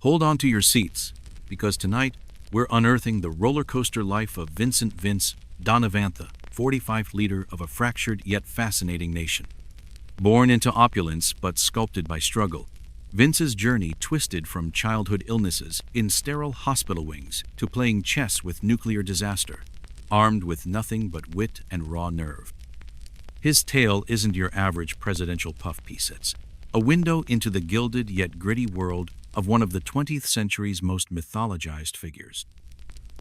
Hold on to your seats, because tonight we're unearthing the roller coaster life of Vincent Vince Donavantha, 45th leader of a fractured yet fascinating nation. Born into opulence but sculpted by struggle, Vince's journey twisted from childhood illnesses in sterile hospital wings to playing chess with nuclear disaster, armed with nothing but wit and raw nerve. His tale isn't your average presidential puff piece. It's a window into the gilded yet gritty world of one of the 20th century's most mythologized figures.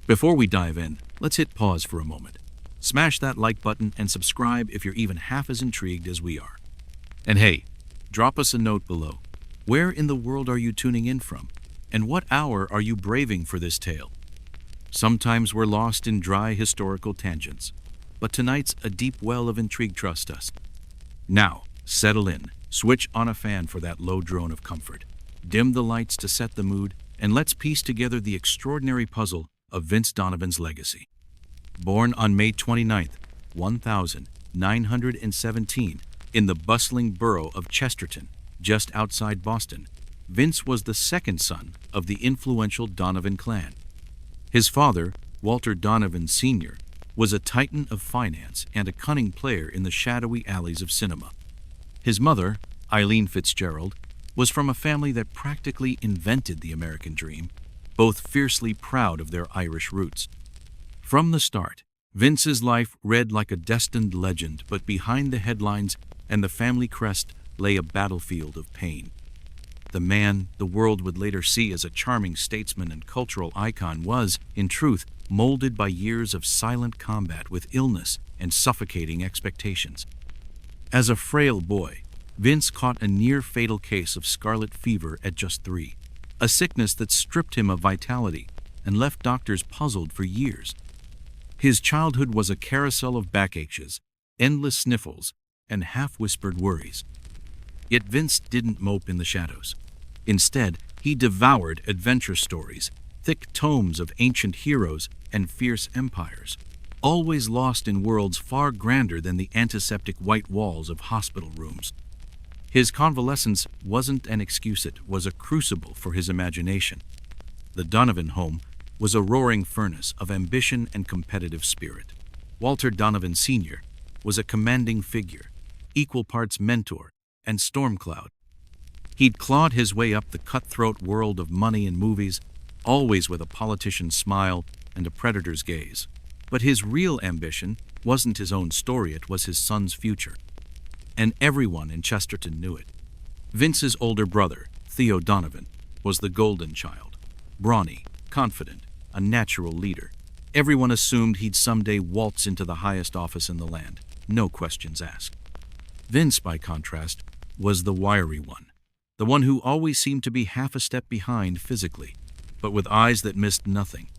Before we dive in, let's hit pause for a moment. Smash that like button and subscribe if you're even half as intrigued as we are. And hey, drop us a note below. Where in the world are you tuning in from? And what hour are you braving for this tale? Sometimes we're lost in dry historical tangents, but tonight's a deep well of intrigue, trust us. Now, settle in, switch on a fan for that low drone of comfort, dim the lights to set the mood, and let's piece together the extraordinary puzzle of Vince Donovan's legacy. Born on May 29, 1917, in the bustling borough of Chesterton, just outside Boston, Vince was the second son of the influential Donovan clan. His father, Walter Donovan Sr., was a titan of finance and a cunning player in the shadowy alleys of cinema. His mother, Eileen Fitzgerald, was from a family that practically invented the American dream, both fiercely proud of their Irish roots. From the start, Vince's life read like a destined legend, but behind the headlines and the family crest lay a battlefield of pain. The man the world would later see as a charming statesman and cultural icon was, in truth, molded by years of silent combat with illness and suffocating expectations. As a frail boy, Vince caught a near-fatal case of scarlet fever at just 3, a sickness that stripped him of vitality and left doctors puzzled for years. His childhood was a carousel of backaches, endless sniffles, and half-whispered worries. Yet Vince didn't mope in the shadows. Instead, he devoured adventure stories, thick tomes of ancient heroes and fierce empires, always lost in worlds far grander than the antiseptic white walls of hospital rooms. His convalescence wasn't an excuse, it was a crucible for his imagination. The Donovan home was a roaring furnace of ambition and competitive spirit. Walter Donovan Sr. was a commanding figure, equal parts mentor and storm cloud. He'd clawed his way up the cutthroat world of money and movies, always with a politician's smile and a predator's gaze. But his real ambition wasn't his own story, it was his son's future. And everyone in Chesterton knew it. Vince's older brother, Theo Donovan, was the golden child. Brawny, confident, a natural leader. Everyone assumed he'd someday waltz into the highest office in the land, no questions asked. Vince, by contrast, was the wiry one, the one who always seemed to be half a step behind physically, but with eyes that missed nothing.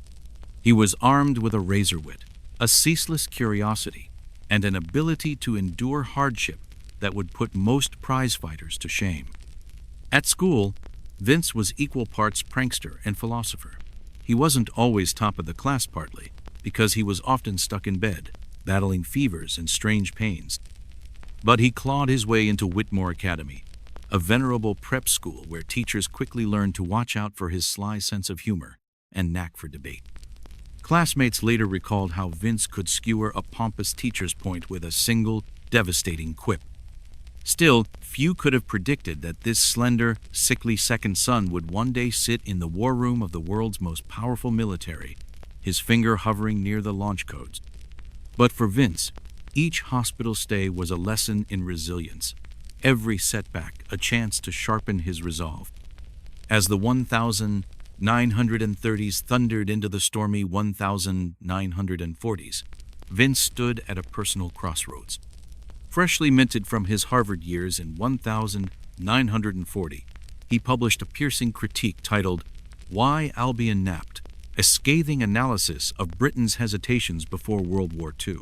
He was armed with a razor wit, a ceaseless curiosity, and an ability to endure hardship that would put most prize-fighters to shame. At school, Vince was equal parts prankster and philosopher. He wasn't always top of the class, partly because he was often stuck in bed, battling fevers and strange pains. But he clawed his way into Whitmore Academy, a venerable prep school where teachers quickly learned to watch out for his sly sense of humor and knack for debate. Classmates later recalled how Vince could skewer a pompous teacher's point with a single, devastating quip. Still, few could have predicted that this slender, sickly second son would one day sit in the war room of the world's most powerful military, his finger hovering near the launch codes. But for Vince, each hospital stay was a lesson in resilience, every setback a chance to sharpen his resolve. As the 1930s thundered into the stormy 1940s, Vince stood at a personal crossroads. Freshly minted from his Harvard years in 1940, he published a piercing critique titled "Why Albion Napped," a scathing analysis of Britain's hesitations before World War II.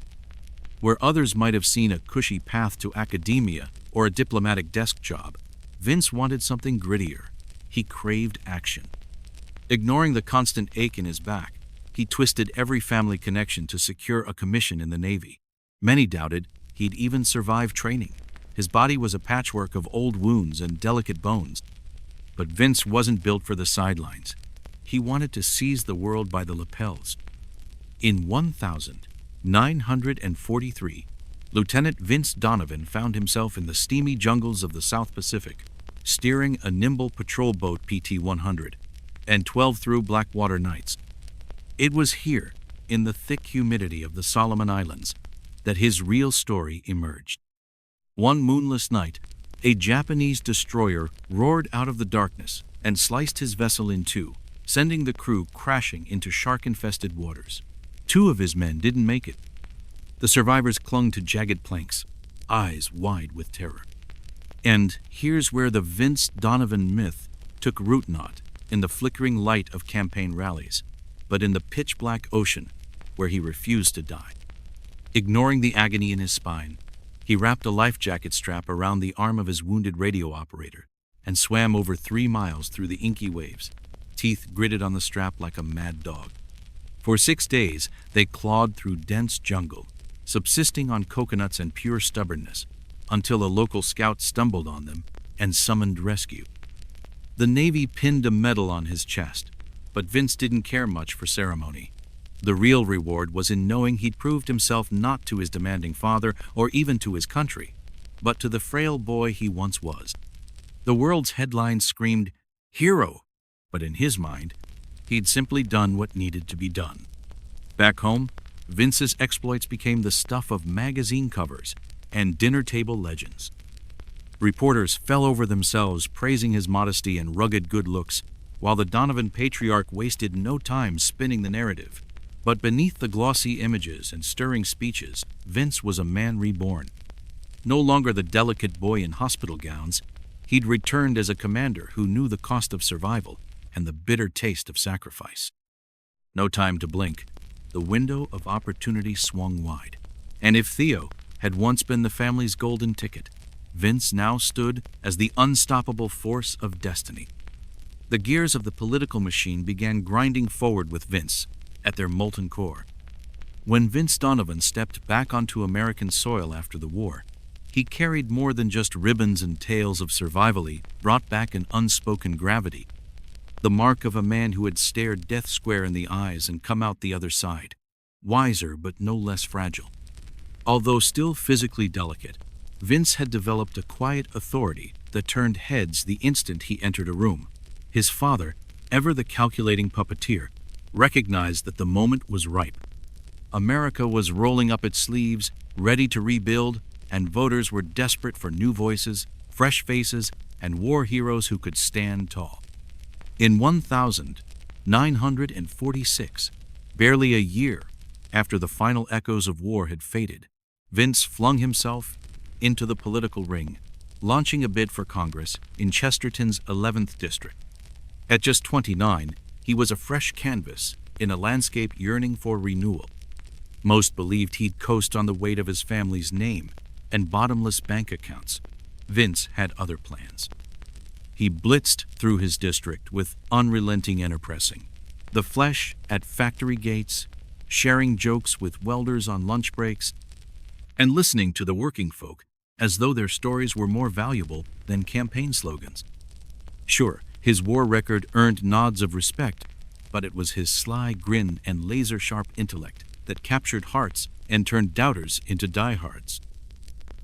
Where others might have seen a cushy path to academia or a diplomatic desk job, Vince wanted something grittier. He craved action. Ignoring the constant ache in his back, he twisted every family connection to secure a commission in the Navy. Many doubted he'd even survive training. His body was a patchwork of old wounds and delicate bones. But Vince wasn't built for the sidelines. He wanted to seize the world by the lapels. In 1943, Lieutenant Vince Donovan found himself in the steamy jungles of the South Pacific, steering a nimble patrol boat PT-100 and 12 through Blackwater nights. It was here, in the thick humidity of the Solomon Islands, that his real story emerged. One moonless night, a Japanese destroyer roared out of the darkness and sliced his vessel in two, sending the crew crashing into shark-infested waters. 2 of his men didn't make it. The survivors clung to jagged planks, eyes wide with terror. And here's where the Vince Donovan myth took root, not in the flickering light of campaign rallies, but in the pitch-black ocean where he refused to die. Ignoring the agony in his spine, he wrapped a life jacket strap around the arm of his wounded radio operator and swam over 3 miles through the inky waves, teeth gritted on the strap like a mad dog. For 6 days, they clawed through dense jungle, subsisting on coconuts and pure stubbornness, until a local scout stumbled on them and summoned rescue. The Navy pinned a medal on his chest, but Vince didn't care much for ceremony. The real reward was in knowing he'd proved himself not to his demanding father or even to his country, but to the frail boy he once was. The world's headlines screamed, "Hero!" but in his mind, he'd simply done what needed to be done. Back home, Vince's exploits became the stuff of magazine covers and dinner table legends. Reporters fell over themselves praising his modesty and rugged good looks, while the Donovan patriarch wasted no time spinning the narrative. But beneath the glossy images and stirring speeches, Vince was a man reborn. No longer the delicate boy in hospital gowns, he'd returned as a commander who knew the cost of survival and the bitter taste of sacrifice. No time to blink. The window of opportunity swung wide. And if Theo had once been the family's golden ticket, Vince now stood as the unstoppable force of destiny. The gears of the political machine began grinding forward with Vince at their molten core. When Vince Donovan stepped back onto American soil after the war, he carried more than just ribbons and tales of survival. He brought back an unspoken gravity, the mark of a man who had stared death square in the eyes and come out the other side, wiser but no less fragile. Although still physically delicate, Vince had developed a quiet authority that turned heads the instant he entered a room. His father, ever the calculating puppeteer, recognized that the moment was ripe. America was rolling up its sleeves, ready to rebuild, and voters were desperate for new voices, fresh faces, and war heroes who could stand tall. In 1946, barely a year after the final echoes of war had faded, Vince flung himself into the political ring, launching a bid for Congress in Chesterton's 11th district. At just 29, he was a fresh canvas in a landscape yearning for renewal. Most believed he'd coast on the weight of his family's name and bottomless bank accounts. Vince had other plans. He blitzed through his district with unrelenting enterprising. The flesh at factory gates, sharing jokes with welders on lunch breaks, and listening to the working folk as though their stories were more valuable than campaign slogans. Sure, his war record earned nods of respect, but it was his sly grin and laser-sharp intellect that captured hearts and turned doubters into diehards.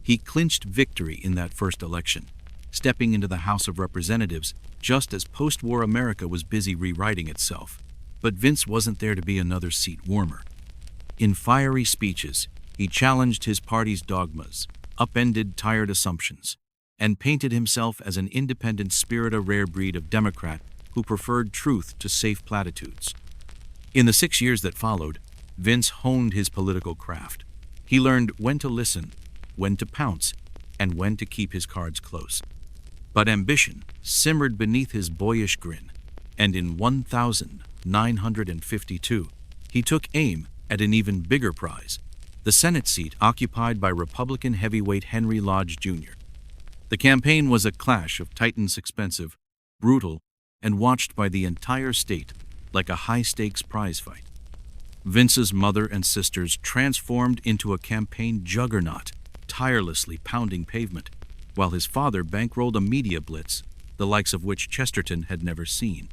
He clinched victory in that first election, stepping into the House of Representatives just as post-war America was busy rewriting itself. But Vince wasn't there to be another seat warmer. In fiery speeches, he challenged his party's dogmas, upended tired assumptions, and painted himself as an independent spirit, a rare breed of Democrat who preferred truth to safe platitudes. In the 6 years that followed, Vince honed his political craft. He learned when to listen, when to pounce, and when to keep his cards close. But ambition simmered beneath his boyish grin, and in 1952, he took aim at an even bigger prize, the Senate seat occupied by Republican heavyweight Henry Lodge Jr. The campaign was a clash of titans, expensive, brutal, and watched by the entire state like a high-stakes prize fight. Vince's mother and sisters transformed into a campaign juggernaut, tirelessly pounding pavement, while his father bankrolled a media blitz the likes of which Chesterton had never seen.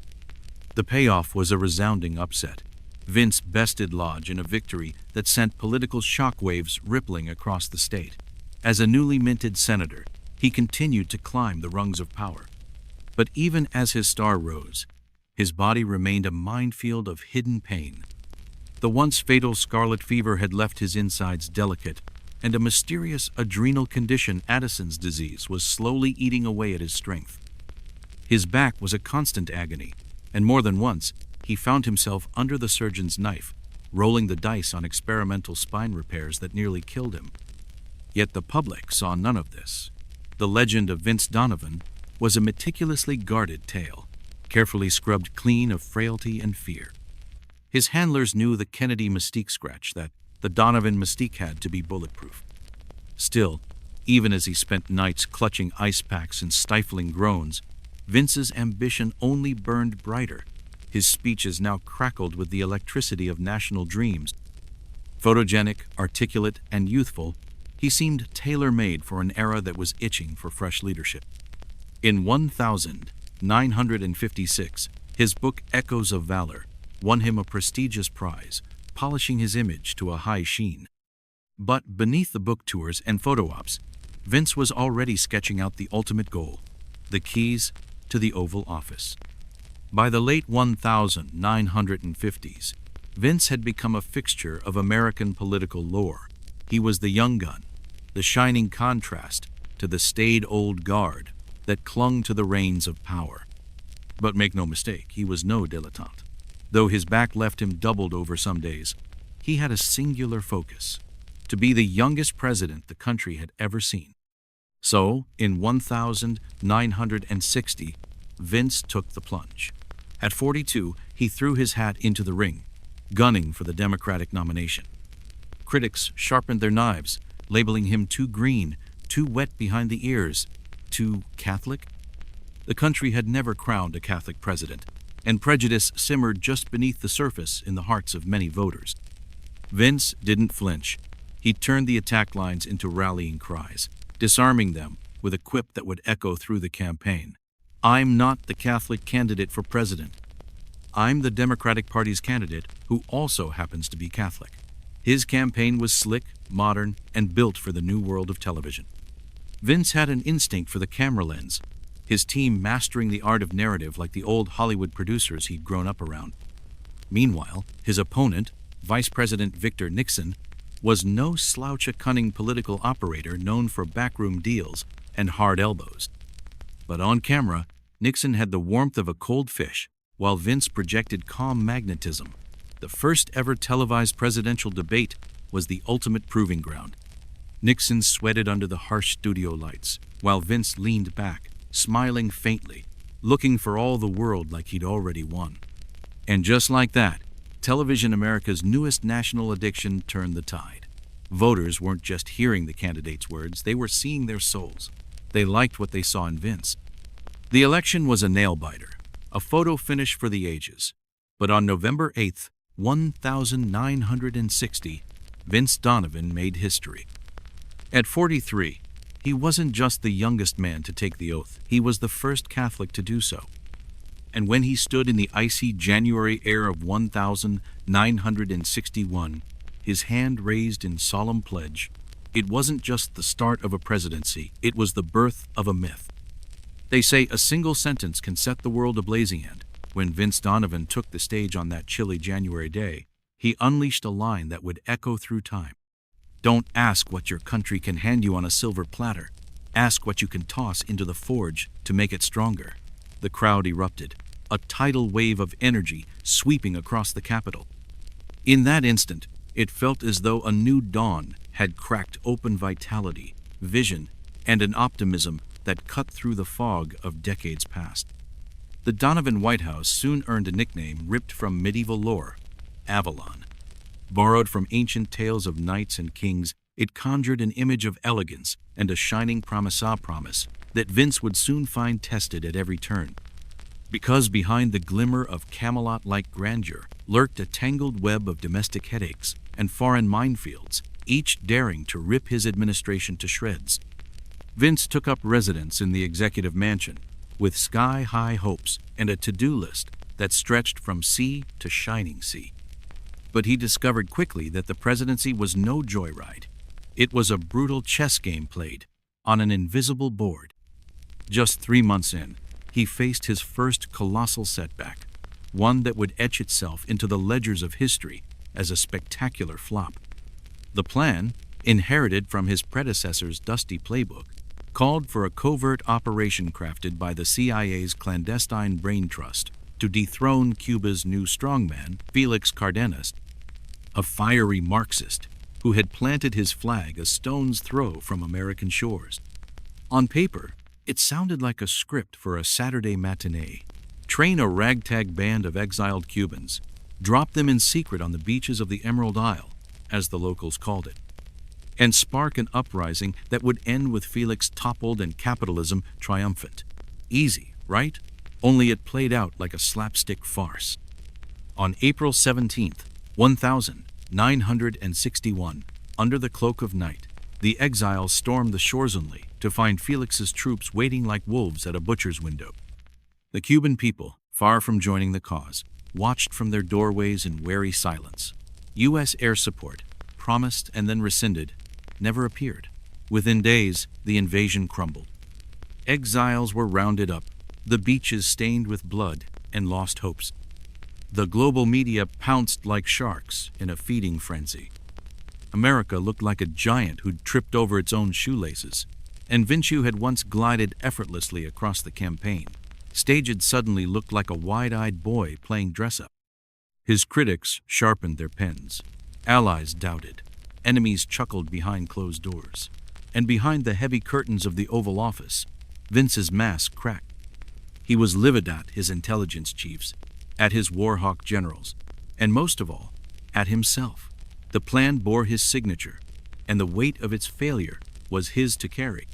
The payoff was a resounding upset. Vince bested Lodge in a victory that sent political shockwaves rippling across the state. As a newly minted senator, he continued to climb the rungs of power. But even as his star rose, his body remained a minefield of hidden pain. The once fatal scarlet fever had left his insides delicate, and a mysterious adrenal condition, Addison's disease, was slowly eating away at his strength. His back was a constant agony, and more than once he found himself under the surgeon's knife, rolling the dice on experimental spine repairs that nearly killed him. Yet the public saw none of this. The legend of Vince Donovan was a meticulously guarded tale, carefully scrubbed clean of frailty and fear. His handlers knew the Kennedy mystique scratch that the Donovan mystique had to be bulletproof. Still, even as he spent nights clutching ice packs and stifling groans, Vince's ambition only burned brighter. His speeches now crackled with the electricity of national dreams. Photogenic, articulate, and youthful, he seemed tailor-made for an era that was itching for fresh leadership. In 1956, his book Echoes of Valor won him a prestigious prize, polishing his image to a high sheen. But beneath the book tours and photo ops, Vince was already sketching out the ultimate goal, the keys to the Oval Office. By the late 1950s, Vince had become a fixture of American political lore. He was the young gun, the shining contrast to the staid old guard that clung to the reins of power. But make no mistake, he was no dilettante. Though his back left him doubled over some days, he had a singular focus: to be the youngest president the country had ever seen. So, in 1960, Vince took the plunge. At 42, he threw his hat into the ring, gunning for the Democratic nomination. Critics sharpened their knives, labeling him too green, too wet behind the ears, too Catholic. The country had never crowned a Catholic president, and prejudice simmered just beneath the surface in the hearts of many voters. Vince didn't flinch. He turned the attack lines into rallying cries, disarming them with a quip that would echo through the campaign. "I'm not the Catholic candidate for president. I'm the Democratic Party's candidate who also happens to be Catholic." His campaign was slick, modern, and built for the new world of television. Vince had an instinct for the camera lens, his team mastering the art of narrative like the old Hollywood producers he'd grown up around. Meanwhile, his opponent, Vice President Victor Nixon, was no slouch, a cunning political operator known for backroom deals and hard elbows. But on camera, Nixon had the warmth of a cold fish, while Vince projected calm magnetism. The first ever televised presidential debate was the ultimate proving ground. Nixon sweated under the harsh studio lights, while Vince leaned back, smiling faintly, looking for all the world like he'd already won. And just like that, television America's newest national addiction turned the tide. Voters weren't just hearing the candidates' words, they were seeing their souls. They liked what they saw in Vince. The election was a nail-biter, a photo finish for the ages. But on November 8th, 1960, Vince Donovan made history. At 43, he wasn't just the youngest man to take the oath, he was the first Catholic to do so. And when he stood in the icy January air of 1961, his hand raised in solemn pledge, it wasn't just the start of a presidency, it was the birth of a myth. They say a single sentence can set the world ablazing, and when Vince Donovan took the stage on that chilly January day, he unleashed a line that would echo through time. Don't ask what your country can hand you on a silver platter. Ask what you can toss into the forge to make it stronger. The crowd erupted, a tidal wave of energy sweeping across the Capitol. In that instant, it felt as though a new dawn had cracked open vitality, vision, and an optimism that cut through the fog of decades past. The Donovan White House soon earned a nickname ripped from medieval lore, Avalon. Borrowed from ancient tales of knights and kings, it conjured an image of elegance and a shining promise that Vince would soon find tested at every turn. Because behind the glimmer of Camelot-like grandeur lurked a tangled web of domestic headaches and foreign minefields, each daring to rip his administration to shreds. Vince took up residence in the executive mansion, with sky-high hopes and a to-do list that stretched from sea to shining sea. But he discovered quickly that the presidency was no joyride. It was a brutal chess game played on an invisible board. Just 3 months in, he faced his first colossal setback, one that would etch itself into the ledgers of history as a spectacular flop. The plan, inherited from his predecessor's dusty playbook, called for a covert operation crafted by the CIA's clandestine brain trust to dethrone Cuba's new strongman, Felix Cardenas, a fiery Marxist who had planted his flag a stone's throw from American shores. On paper, it sounded like a script for a Saturday matinee. Train a ragtag band of exiled Cubans, drop them in secret on the beaches of the Emerald Isle, as the locals called it, and spark an uprising that would end with Felix toppled and capitalism triumphant. Easy, right? Only it played out like a slapstick farce. On April 17th, 1961, under the cloak of night, the exiles stormed the shores only to find Felix's troops waiting like wolves at a butcher's window. The Cuban people, far from joining the cause, watched from their doorways in wary silence. U.S. air support, promised and then rescinded, never appeared. Within days, the invasion crumbled. Exiles were rounded up, the beaches stained with blood and lost hopes. The global media pounced like sharks in a feeding frenzy. America looked like a giant who'd tripped over its own shoelaces, and Vince, who had once glided effortlessly across the campaign, staged suddenly looked like a wide-eyed boy playing dress-up. His critics sharpened their pens. Allies doubted. Enemies chuckled behind closed doors. And behind the heavy curtains of the Oval Office, Vince's mask cracked. He was livid at his intelligence chiefs, at his war hawk generals, and most of all, at himself. The plan bore his signature, and the weight of its failure was his to carry.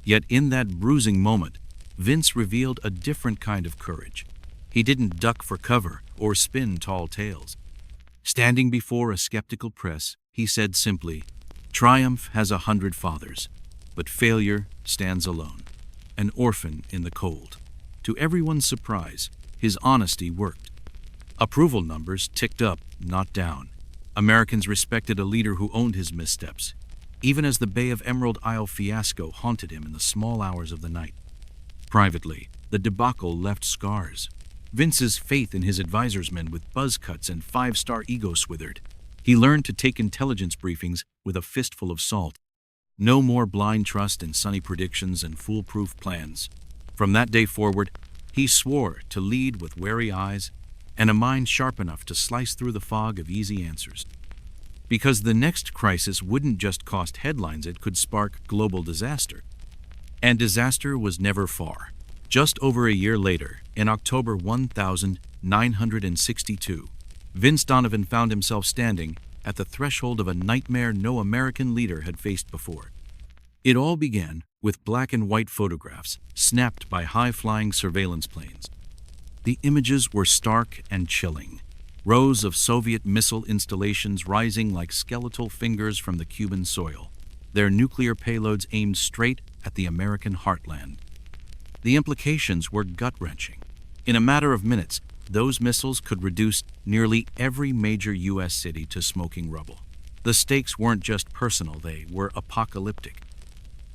Yet in that bruising moment, Vince revealed a different kind of courage. He didn't duck for cover or spin tall tales. Standing before a skeptical press, he said simply, "Triumph has 100 fathers, but failure stands alone, an orphan in the cold." To everyone's surprise, his honesty worked. Approval numbers ticked up, not down. Americans respected a leader who owned his missteps, even as the Bay of Emerald Isle fiasco haunted him in the small hours of the night. Privately, the debacle left scars. Vince's faith in his advisors' men with buzz cuts and 5-star egos withered. He learned to take intelligence briefings with a fistful of salt. No more blind trust in sunny predictions and foolproof plans. From that day forward, he swore to lead with wary eyes and a mind sharp enough to slice through the fog of easy answers. Because the next crisis wouldn't just cost headlines, it could spark global disaster. And disaster was never far. Just over a year later, in October 1962, Vince Donovan found himself standing at the threshold of a nightmare no American leader had faced before. It all began with black and white photographs snapped by high-flying surveillance planes. The images were stark and chilling. Rows of Soviet missile installations rising like skeletal fingers from the Cuban soil, their nuclear payloads aimed straight at the American heartland. The implications were gut-wrenching. In a matter of minutes, those missiles could reduce nearly every major U.S. city to smoking rubble. The stakes weren't just personal, they were apocalyptic.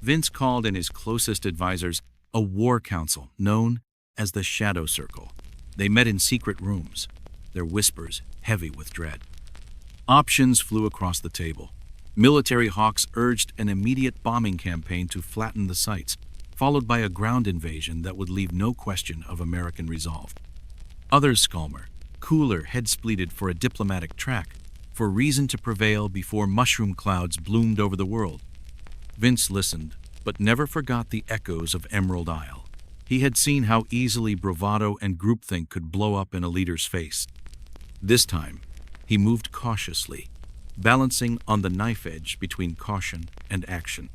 Vince called in his closest advisors a war council known as the Shadow Circle. They met in secret rooms, their whispers heavy with dread. Options flew across the table. Military hawks urged an immediate bombing campaign to flatten the sites, followed by a ground invasion that would leave no question of American resolve. Others calmer, cooler, head-spleeted for a diplomatic track, for reason to prevail before mushroom clouds bloomed over the world. Vince listened, but never forgot the echoes of Emerald Isle. He had seen how easily bravado and groupthink could blow up in a leader's face. This time, he moved cautiously, balancing on the knife edge between caution and action.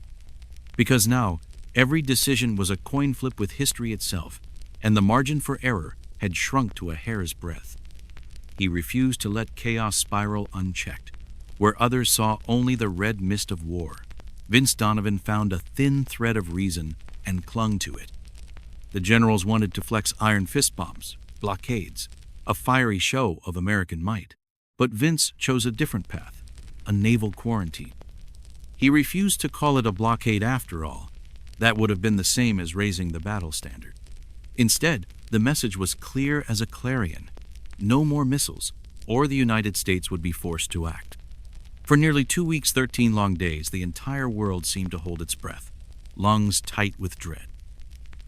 Because now, every decision was a coin flip with history itself, and the margin for error had shrunk to a hair's breadth. He refused to let chaos spiral unchecked. Where others saw only the red mist of war, Vince Donovan found a thin thread of reason and clung to it. The generals wanted to flex iron fist bombs, blockades, a fiery show of American might. But Vince chose a different path, a naval quarantine. He refused to call it a blockade after all. That would have been the same as raising the battle standard. Instead, the message was clear as a clarion. No more missiles, or the United States would be forced to act. For nearly 2 weeks, 13 long days, the entire world seemed to hold its breath, lungs tight with dread.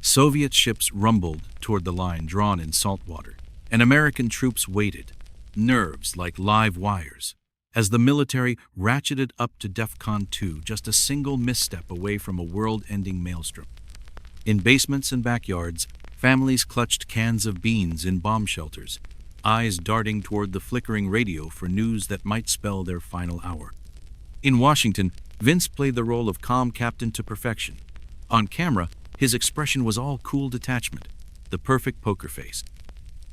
Soviet ships rumbled toward the line drawn in salt water, and American troops waited, nerves like live wires, as the military ratcheted up to DEFCON 2, just a single misstep away from a world-ending maelstrom. In basements and backyards, families clutched cans of beans in bomb shelters, eyes darting toward the flickering radio for news that might spell their final hour. In Washington, Vince played the role of calm captain to perfection. On camera, his expression was all cool detachment, the perfect poker face.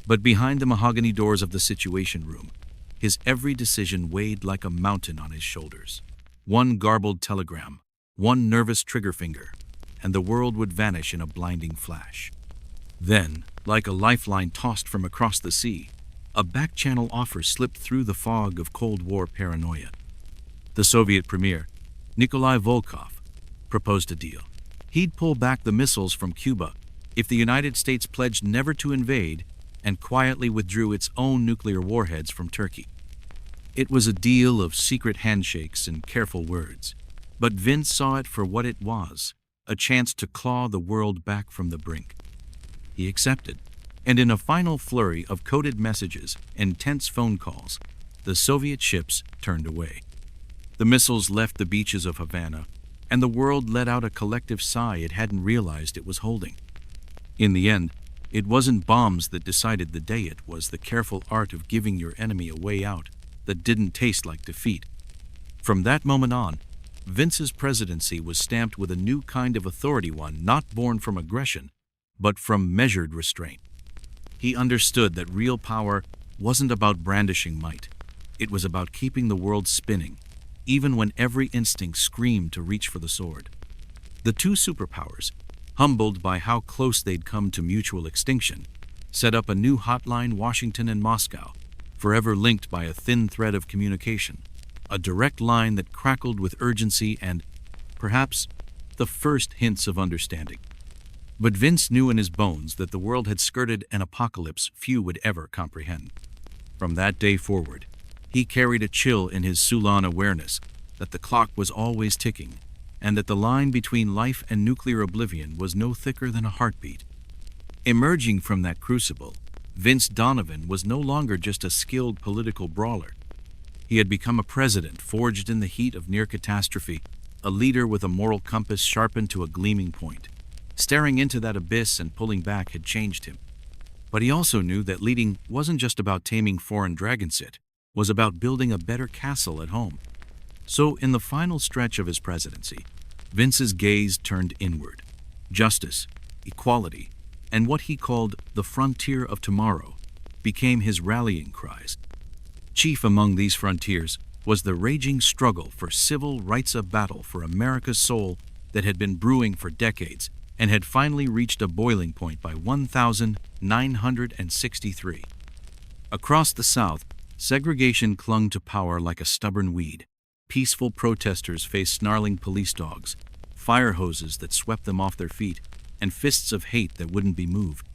But behind the mahogany doors of the Situation Room, his every decision weighed like a mountain on his shoulders. One garbled telegram, one nervous trigger finger, and the world would vanish in a blinding flash. Then, like a lifeline tossed from across the sea, a back-channel offer slipped through the fog of Cold War paranoia. The Soviet premier, Nikolai Volkov, proposed a deal. He'd pull back the missiles from Cuba if the United States pledged never to invade and quietly withdrew its own nuclear warheads from Turkey. It was a deal of secret handshakes and careful words, but Vince saw it for what it was, a chance to claw the world back from the brink. He accepted, and in a final flurry of coded messages and tense phone calls, the Soviet ships turned away. The missiles left the beaches of Havana, and the world let out a collective sigh it hadn't realized it was holding. In the end, it wasn't bombs that decided the day, it was the careful art of giving your enemy a way out that didn't taste like defeat. From that moment on, Vince's presidency was stamped with a new kind of authority, one not born from aggression, but from measured restraint. He understood that real power wasn't about brandishing might. It was about keeping the world spinning, even when every instinct screamed to reach for the sword. The two superpowers, humbled by how close they'd come to mutual extinction, set up a new hotline, Washington and Moscow, forever linked by a thin thread of communication, a direct line that crackled with urgency and, perhaps, the first hints of understanding. But Vince knew in his bones that the world had skirted an apocalypse few would ever comprehend. From that day forward, he carried a chill in his Sulan awareness that the clock was always ticking, and that the line between life and nuclear oblivion was no thicker than a heartbeat. Emerging from that crucible, Vince Donovan was no longer just a skilled political brawler. He had become a president forged in the heat of near catastrophe, a leader with a moral compass sharpened to a gleaming point. Staring into that abyss and pulling back had changed him. But he also knew that leading wasn't just about taming foreign dragons, it was about building a better castle at home. So in the final stretch of his presidency, Vince's gaze turned inward. Justice, equality, and what he called the frontier of tomorrow became his rallying cries. Chief among these frontiers was the raging struggle for civil rights, a battle for America's soul that had been brewing for decades and had finally reached a boiling point by 1963. Across the South, segregation clung to power like a stubborn weed. Peaceful protesters faced snarling police dogs, fire hoses that swept them off their feet, and fists of hate that wouldn't be moved.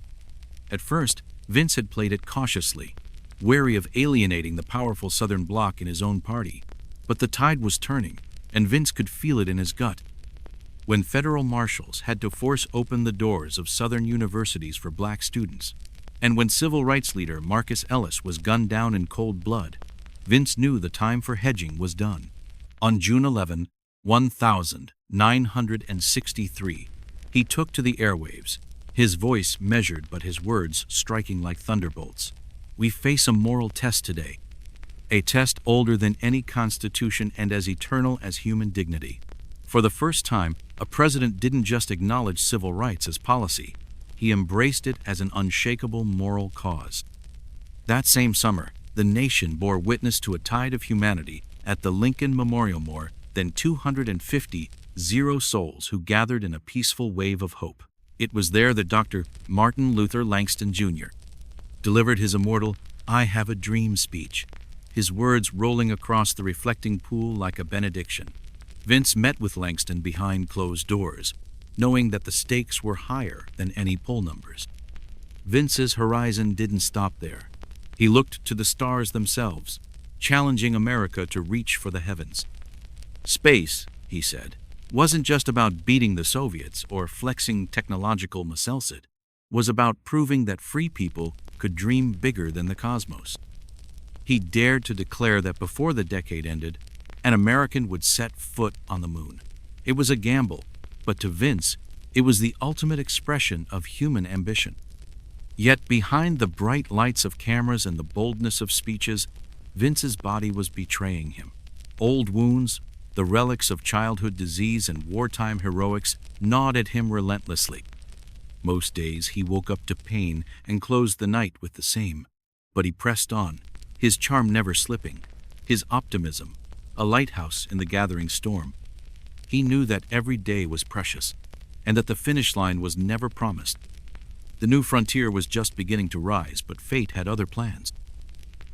At first, Vince had played it cautiously, wary of alienating the powerful Southern bloc in his own party. But the tide was turning, and Vince could feel it in his gut. When federal marshals had to force open the doors of Southern universities for black students, and when civil rights leader Marcus Ellis was gunned down in cold blood, Vince knew the time for hedging was done. On June 11, 1963, he took to the airwaves, his voice measured but his words striking like thunderbolts. We face a moral test today, a test older than any constitution and as eternal as human dignity. For the first time, a president didn't just acknowledge civil rights as policy, he embraced it as an unshakable moral cause. That same summer, the nation bore witness to a tide of humanity at the Lincoln Memorial. More than 250 souls who gathered in a peaceful wave of hope. It was there that Dr. Martin Luther Langston Jr. delivered his immortal "I Have a Dream" speech, his words rolling across the reflecting pool like a benediction. Vince met with Langston behind closed doors, knowing that the stakes were higher than any poll numbers. Vince's horizon didn't stop there. He looked to the stars themselves, challenging America to reach for the heavens. Space, he said, wasn't just about beating the Soviets or flexing technological muscleset. It was about proving that free people could dream bigger than the cosmos. He dared to declare that before the decade ended, an American would set foot on the moon. It was a gamble, but to Vince, it was the ultimate expression of human ambition. Yet behind the bright lights of cameras and the boldness of speeches, Vince's body was betraying him. Old wounds, the relics of childhood disease and wartime heroics, gnawed at him relentlessly. Most days he woke up to pain and closed the night with the same. But he pressed on, his charm never slipping, his optimism, a lighthouse in the gathering storm. He knew that every day was precious, and that the finish line was never promised. The new frontier was just beginning to rise, but fate had other plans.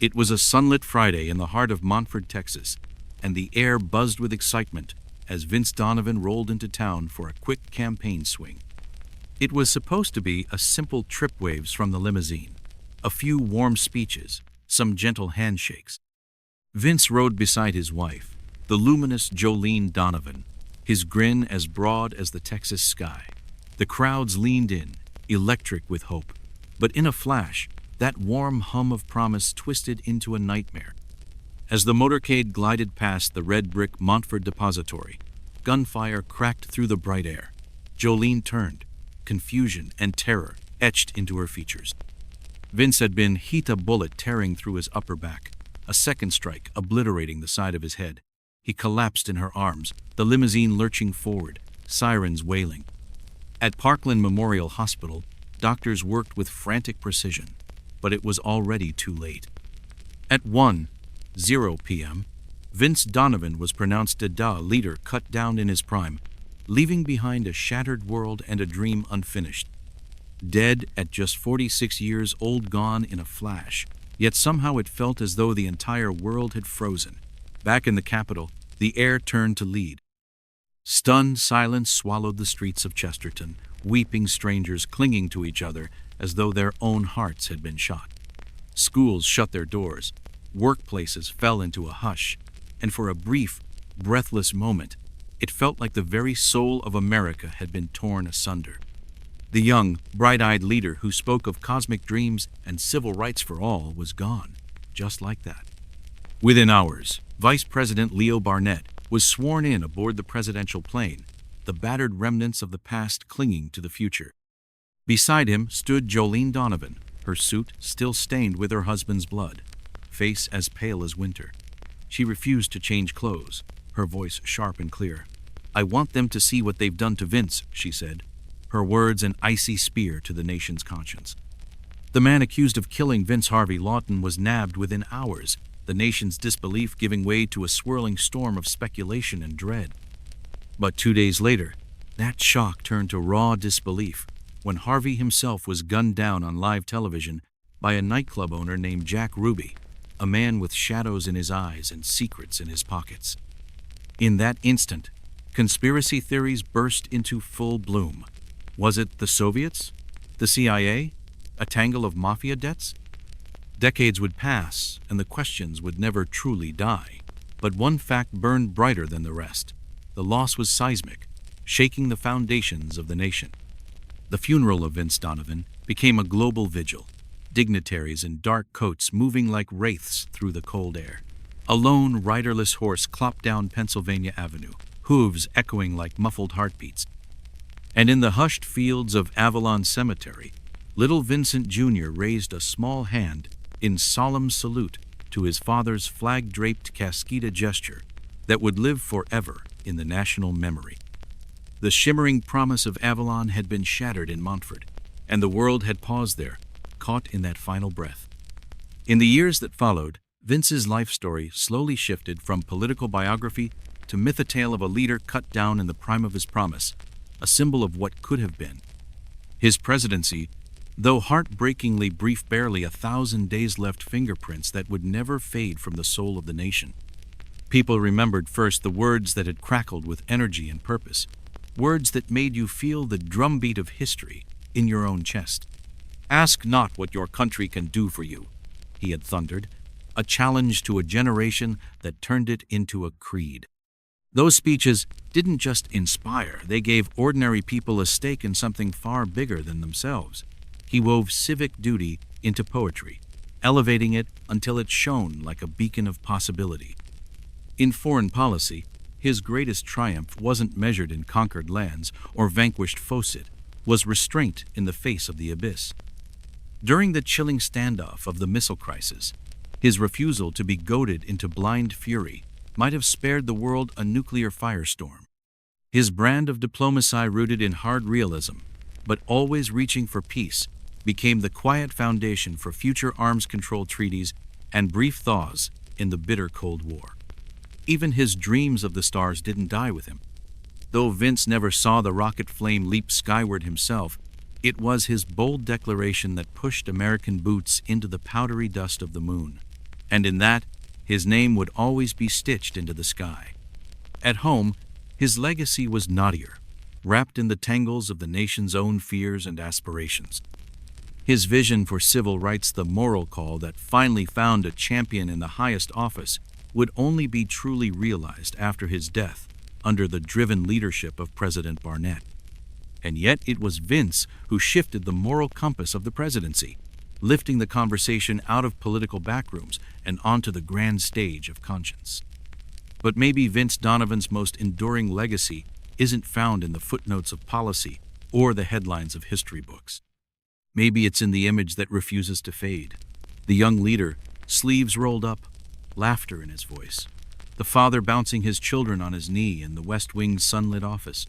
It was a sunlit Friday in the heart of Montford, Texas, and the air buzzed with excitement as Vince Donovan rolled into town for a quick campaign swing. It was supposed to be a simple trip waves from the limousine, a few warm speeches, some gentle handshakes. Vince rode beside his wife, the luminous Jolene Donovan, his grin as broad as the Texas sky. The crowds leaned in, electric with hope. But in a flash, that warm hum of promise twisted into a nightmare. As the motorcade glided past the red brick Montford Depository, gunfire cracked through the bright air. Jolene turned, confusion and terror etched into her features. Vince had been hit a bullet tearing through his upper back, a second strike obliterating the side of his head. He collapsed in her arms, the limousine lurching forward, sirens wailing. At Parkland Memorial Hospital, doctors worked with frantic precision, but it was already too late. At 1:00 p.m., Vince Donovan was pronounced a leader cut down in his prime, leaving behind a shattered world and a dream unfinished. Dead at just 46 years old, gone in a flash, yet somehow it felt as though the entire world had frozen. Back in the capital, the air turned to lead. Stunned silence swallowed the streets of Chesterton, weeping strangers clinging to each other as though their own hearts had been shot. Schools shut their doors, workplaces fell into a hush, and for a brief, breathless moment, it felt like the very soul of America had been torn asunder. The young, bright-eyed leader who spoke of cosmic dreams and civil rights for all was gone, just like that. Within hours, Vice President Leo Barnett was sworn in aboard the presidential plane, the battered remnants of the past clinging to the future. Beside him stood Jolene Donovan, her suit still stained with her husband's blood, face as pale as winter. She refused to change clothes, her voice sharp and clear. "I want them to see what they've done to Vince," she said, her words an icy spear to the nation's conscience. The man accused of killing Vince Harvey Lawton was nabbed within hours, the nation's disbelief giving way to a swirling storm of speculation and dread. But 2 days later, that shock turned to raw disbelief when Harvey himself was gunned down on live television by a nightclub owner named Jack Ruby, a man with shadows in his eyes and secrets in his pockets. In that instant, conspiracy theories burst into full bloom. Was it the Soviets? The CIA? A tangle of mafia debts? Decades would pass, and the questions would never truly die. But one fact burned brighter than the rest. The loss was seismic, shaking the foundations of the nation. The funeral of Vince Donovan became a global vigil, dignitaries in dark coats moving like wraiths through the cold air. A lone, riderless horse clopped down Pennsylvania Avenue, hooves echoing like muffled heartbeats. And in the hushed fields of Avalon Cemetery, little Vincent Jr. raised a small hand in solemn salute to his father's flag-draped casquita gesture that would live forever in the national memory. The shimmering promise of Avalon had been shattered in Montford, and the world had paused there, caught in that final breath. In the years that followed, Vince's life story slowly shifted from political biography to myth, a tale of a leader cut down in the prime of his promise, a symbol of what could have been. His presidency, though heartbreakingly brief, barely 1,000 days left fingerprints that would never fade from the soul of the nation. People remembered first the words that had crackled with energy and purpose, words that made you feel the drumbeat of history in your own chest. "Ask not what your country can do for you," he had thundered, a challenge to a generation that turned it into a creed. Those speeches didn't just inspire, they gave ordinary people a stake in something far bigger than themselves. He wove civic duty into poetry, elevating it until it shone like a beacon of possibility. In foreign policy, his greatest triumph wasn't measured in conquered lands or vanquished foes, it was restraint in the face of the abyss. During the chilling standoff of the missile crisis, his refusal to be goaded into blind fury might have spared the world a nuclear firestorm. His brand of diplomacy, rooted in hard realism, but always reaching for peace, became the quiet foundation for future arms control treaties and brief thaws in the bitter Cold War. Even his dreams of the stars didn't die with him. Though Vince never saw the rocket flame leap skyward himself, it was his bold declaration that pushed American boots into the powdery dust of the moon. And in that, his name would always be stitched into the sky. At home, his legacy was knottier, wrapped in the tangles of the nation's own fears and aspirations. His vision for civil rights, the moral call that finally found a champion in the highest office, would only be truly realized after his death under the driven leadership of President Barnett. And yet it was Vince who shifted the moral compass of the presidency, lifting the conversation out of political backrooms and onto the grand stage of conscience. But maybe Vince Donovan's most enduring legacy isn't found in the footnotes of policy or the headlines of history books. Maybe it's in the image that refuses to fade. The young leader, sleeves rolled up, laughter in his voice. The father bouncing his children on his knee in the West Wing's sunlit office.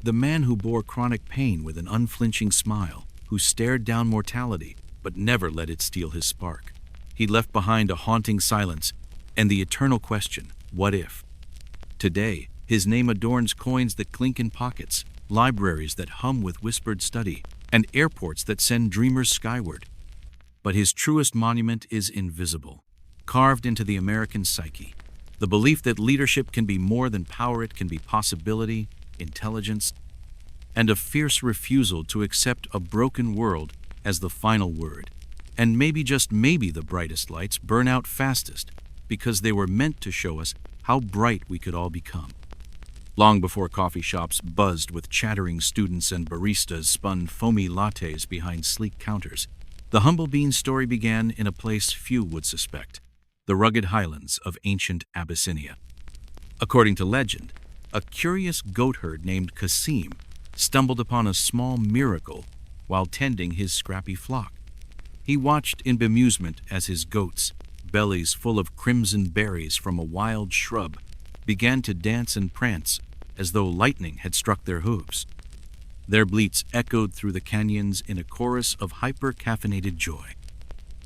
The man who bore chronic pain with an unflinching smile, who stared down mortality but never let it steal his spark. He left behind a haunting silence and the eternal question, what if? Today, his name adorns coins that clink in pockets, libraries that hum with whispered study, and airports that send dreamers skyward. But his truest monument is invisible, carved into the American psyche. The belief that leadership can be more than power, it can be possibility, intelligence, and a fierce refusal to accept a broken world as the final word. And maybe, just maybe, the brightest lights burn out fastest because they were meant to show us how bright we could all become. Long before coffee shops buzzed with chattering students and baristas spun foamy lattes behind sleek counters, the humble beans story began in a place few would suspect, the rugged highlands of ancient Abyssinia. According to legend, a curious goatherd named Kasim stumbled upon a small miracle while tending his scrappy flock. He watched in bemusement as his goats, bellies full of crimson berries from a wild shrub, began to dance and prance as though lightning had struck their hooves. Their bleats echoed through the canyons in a chorus of hyper-caffeinated joy.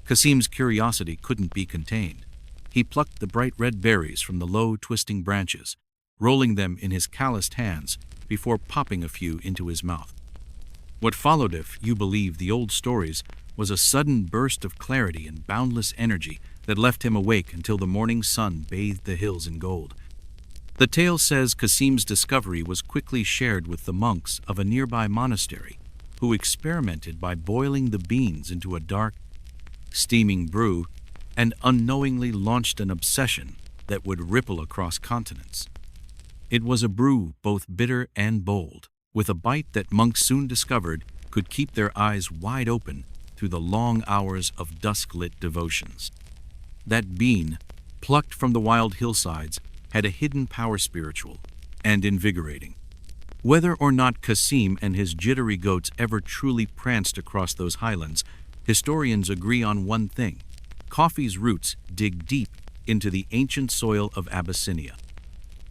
Kasim's curiosity couldn't be contained. He plucked the bright red berries from the low, twisting branches, rolling them in his calloused hands before popping a few into his mouth. What followed, if you believe the old stories, was a sudden burst of clarity and boundless energy that left him awake until the morning sun bathed the hills in gold. The tale says Kasim's discovery was quickly shared with the monks of a nearby monastery, who experimented by boiling the beans into a dark, steaming brew and unknowingly launched an obsession that would ripple across continents. It was a brew both bitter and bold, with a bite that monks soon discovered could keep their eyes wide open through the long hours of dusk-lit devotions. That bean, plucked from the wild hillsides, had a hidden power, spiritual and invigorating. Whether or not Kasim and his jittery goats ever truly pranced across those highlands, historians agree on one thing: coffee's roots dig deep into the ancient soil of Abyssinia.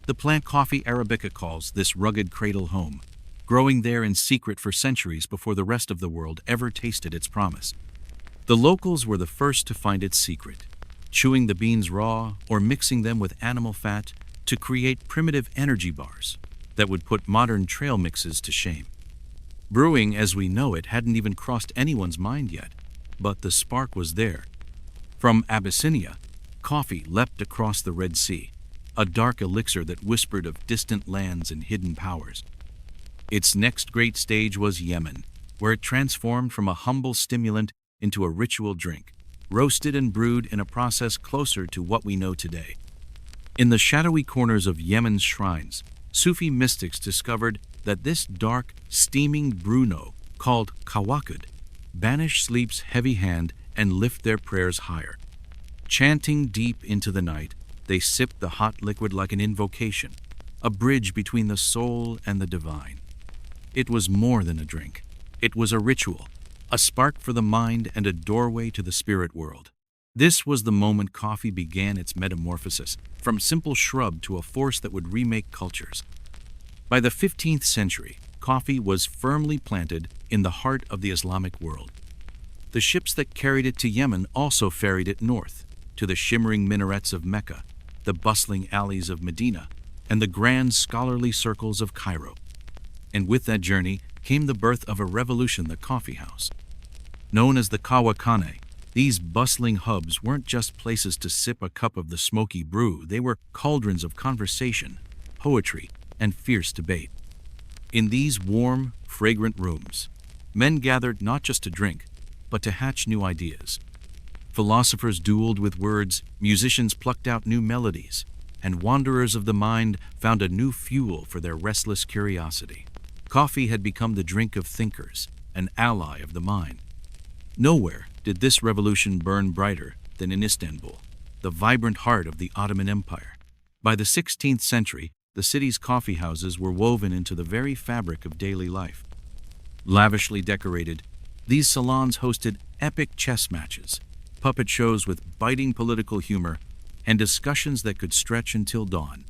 The plant coffee Arabica calls this rugged cradle home, growing there in secret for centuries before the rest of the world ever tasted its promise. The locals were the first to find its secret, chewing the beans raw or mixing them with animal fat to create primitive energy bars that would put modern trail mixes to shame. Brewing as we know it hadn't even crossed anyone's mind yet, but the spark was there. From Abyssinia, coffee leapt across the Red Sea, a dark elixir that whispered of distant lands and hidden powers. Its next great stage was Yemen, where it transformed from a humble stimulant into a ritual drink, roasted and brewed in a process closer to what we know today. In the shadowy corners of Yemen's shrines, Sufi mystics discovered that this dark, steaming bruno, called kawakud, banish sleep's heavy hand and lift their prayers higher. Chanting deep into the night, they sipped the hot liquid like an invocation, a bridge between the soul and the divine. It was more than a drink. It was a ritual, a spark for the mind and a doorway to the spirit world. This was the moment coffee began its metamorphosis, from simple shrub to a force that would remake cultures. By the 15th century, coffee was firmly planted in the heart of the Islamic world. The ships that carried it to Yemen also ferried it north, to the shimmering minarets of Mecca, the bustling alleys of Medina, and the grand scholarly circles of Cairo. And with that journey came the birth of a revolution, the coffee house. Known as the Kawakhane, these bustling hubs weren't just places to sip a cup of the smoky brew, they were cauldrons of conversation, poetry, and fierce debate. In these warm, fragrant rooms, men gathered not just to drink, but to hatch new ideas. Philosophers dueled with words, musicians plucked out new melodies, and wanderers of the mind found a new fuel for their restless curiosity. Coffee had become the drink of thinkers, an ally of the mind. Nowhere did this revolution burn brighter than in Istanbul, the vibrant heart of the Ottoman Empire. By the 16th century, the city's coffee houses were woven into the very fabric of daily life. Lavishly decorated, these salons hosted epic chess matches, puppet shows with biting political humor, and discussions that could stretch until dawn.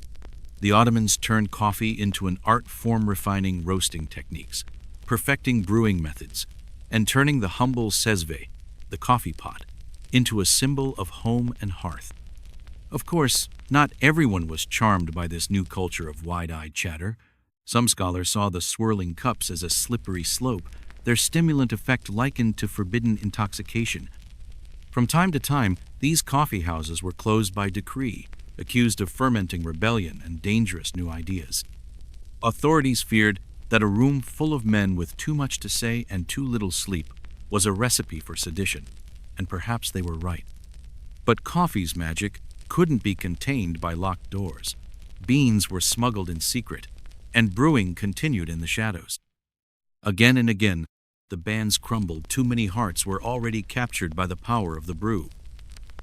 The Ottomans turned coffee into an art form, refining roasting techniques, perfecting brewing methods, and turning the humble sezve, the coffee pot, into a symbol of home and hearth. Of course, not everyone was charmed by this new culture of wide-eyed chatter. Some scholars saw the swirling cups as a slippery slope, their stimulant effect likened to forbidden intoxication. From time to time, these coffee houses were closed by decree, accused of fermenting rebellion and dangerous new ideas. Authorities feared that a room full of men with too much to say and too little sleep was a recipe for sedition, and perhaps they were right. But coffee's magic couldn't be contained by locked doors. Beans were smuggled in secret, and brewing continued in the shadows. Again and again, the bands crumbled. Too many hearts were already captured by the power of the brew.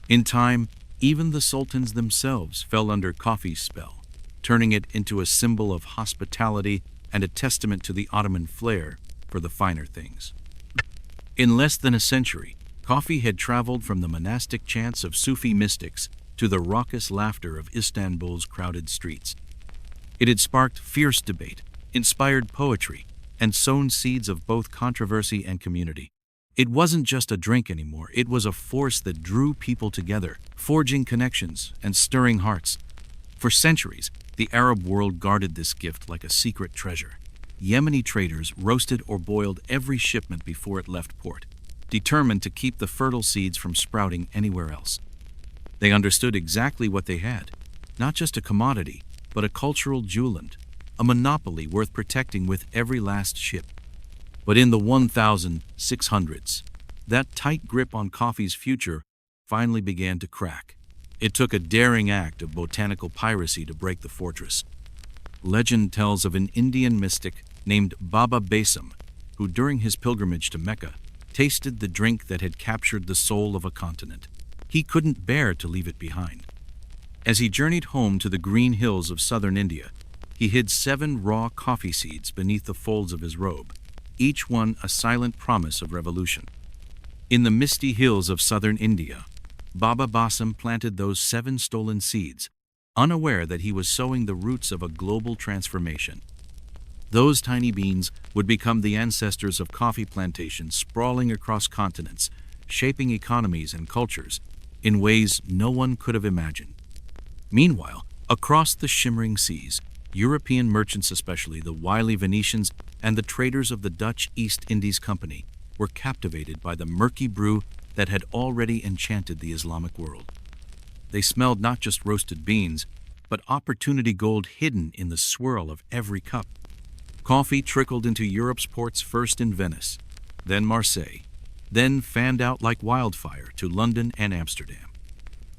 In time, even the sultans themselves fell under coffee's spell, turning it into a symbol of hospitality and a testament to the Ottoman flair for the finer things. In less than a century, coffee had traveled from the monastic chants of Sufi mystics to the raucous laughter of Istanbul's crowded streets. It had sparked fierce debate, inspired poetry, and sown seeds of both controversy and community. It wasn't just a drink anymore, it was a force that drew people together, forging connections and stirring hearts. For centuries, the Arab world guarded this gift like a secret treasure. Yemeni traders roasted or boiled every shipment before it left port, determined to keep the fertile seeds from sprouting anywhere else. They understood exactly what they had, not just a commodity, but a cultural jewel, a monopoly worth protecting with every last ship. But in the 1600s, that tight grip on coffee's future finally began to crack. It took a daring act of botanical piracy to break the fortress. Legend tells of an Indian mystic named Baba Basam, who during his pilgrimage to Mecca, tasted the drink that had captured the soul of a continent. He couldn't bear to leave it behind. As he journeyed home to the green hills of southern India, he hid 7 raw coffee seeds beneath the folds of his robe, each one a silent promise of revolution. In the misty hills of southern India, Baba Basam planted those 7 stolen seeds, unaware that he was sowing the roots of a global transformation. Those tiny beans would become the ancestors of coffee plantations sprawling across continents, shaping economies and cultures in ways no one could have imagined. Meanwhile, across the shimmering seas, European merchants, especially the wily Venetians and the traders of the Dutch East Indies Company, were captivated by the murky brew that had already enchanted the Islamic world. They smelled not just roasted beans, but opportunity gold hidden in the swirl of every cup. Coffee trickled into Europe's ports first in Venice, then Marseille, then fanned out like wildfire to London and Amsterdam.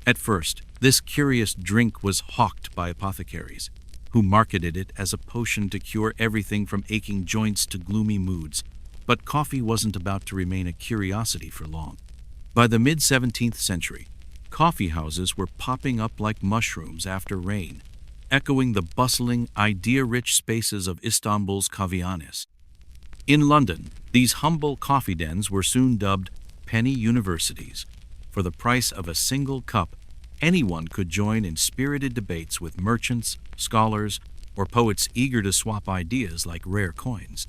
At first, this curious drink was hawked by apothecaries, who marketed it as a potion to cure everything from aching joints to gloomy moods. But coffee wasn't about to remain a curiosity for long. By the mid-17th century, coffee houses were popping up like mushrooms after rain, echoing the bustling, idea-rich spaces of Istanbul's kahvehanes. In London, these humble coffee dens were soon dubbed penny universities. For the price of a single cup, anyone could join in spirited debates with merchants, scholars, or poets eager to swap ideas like rare coins.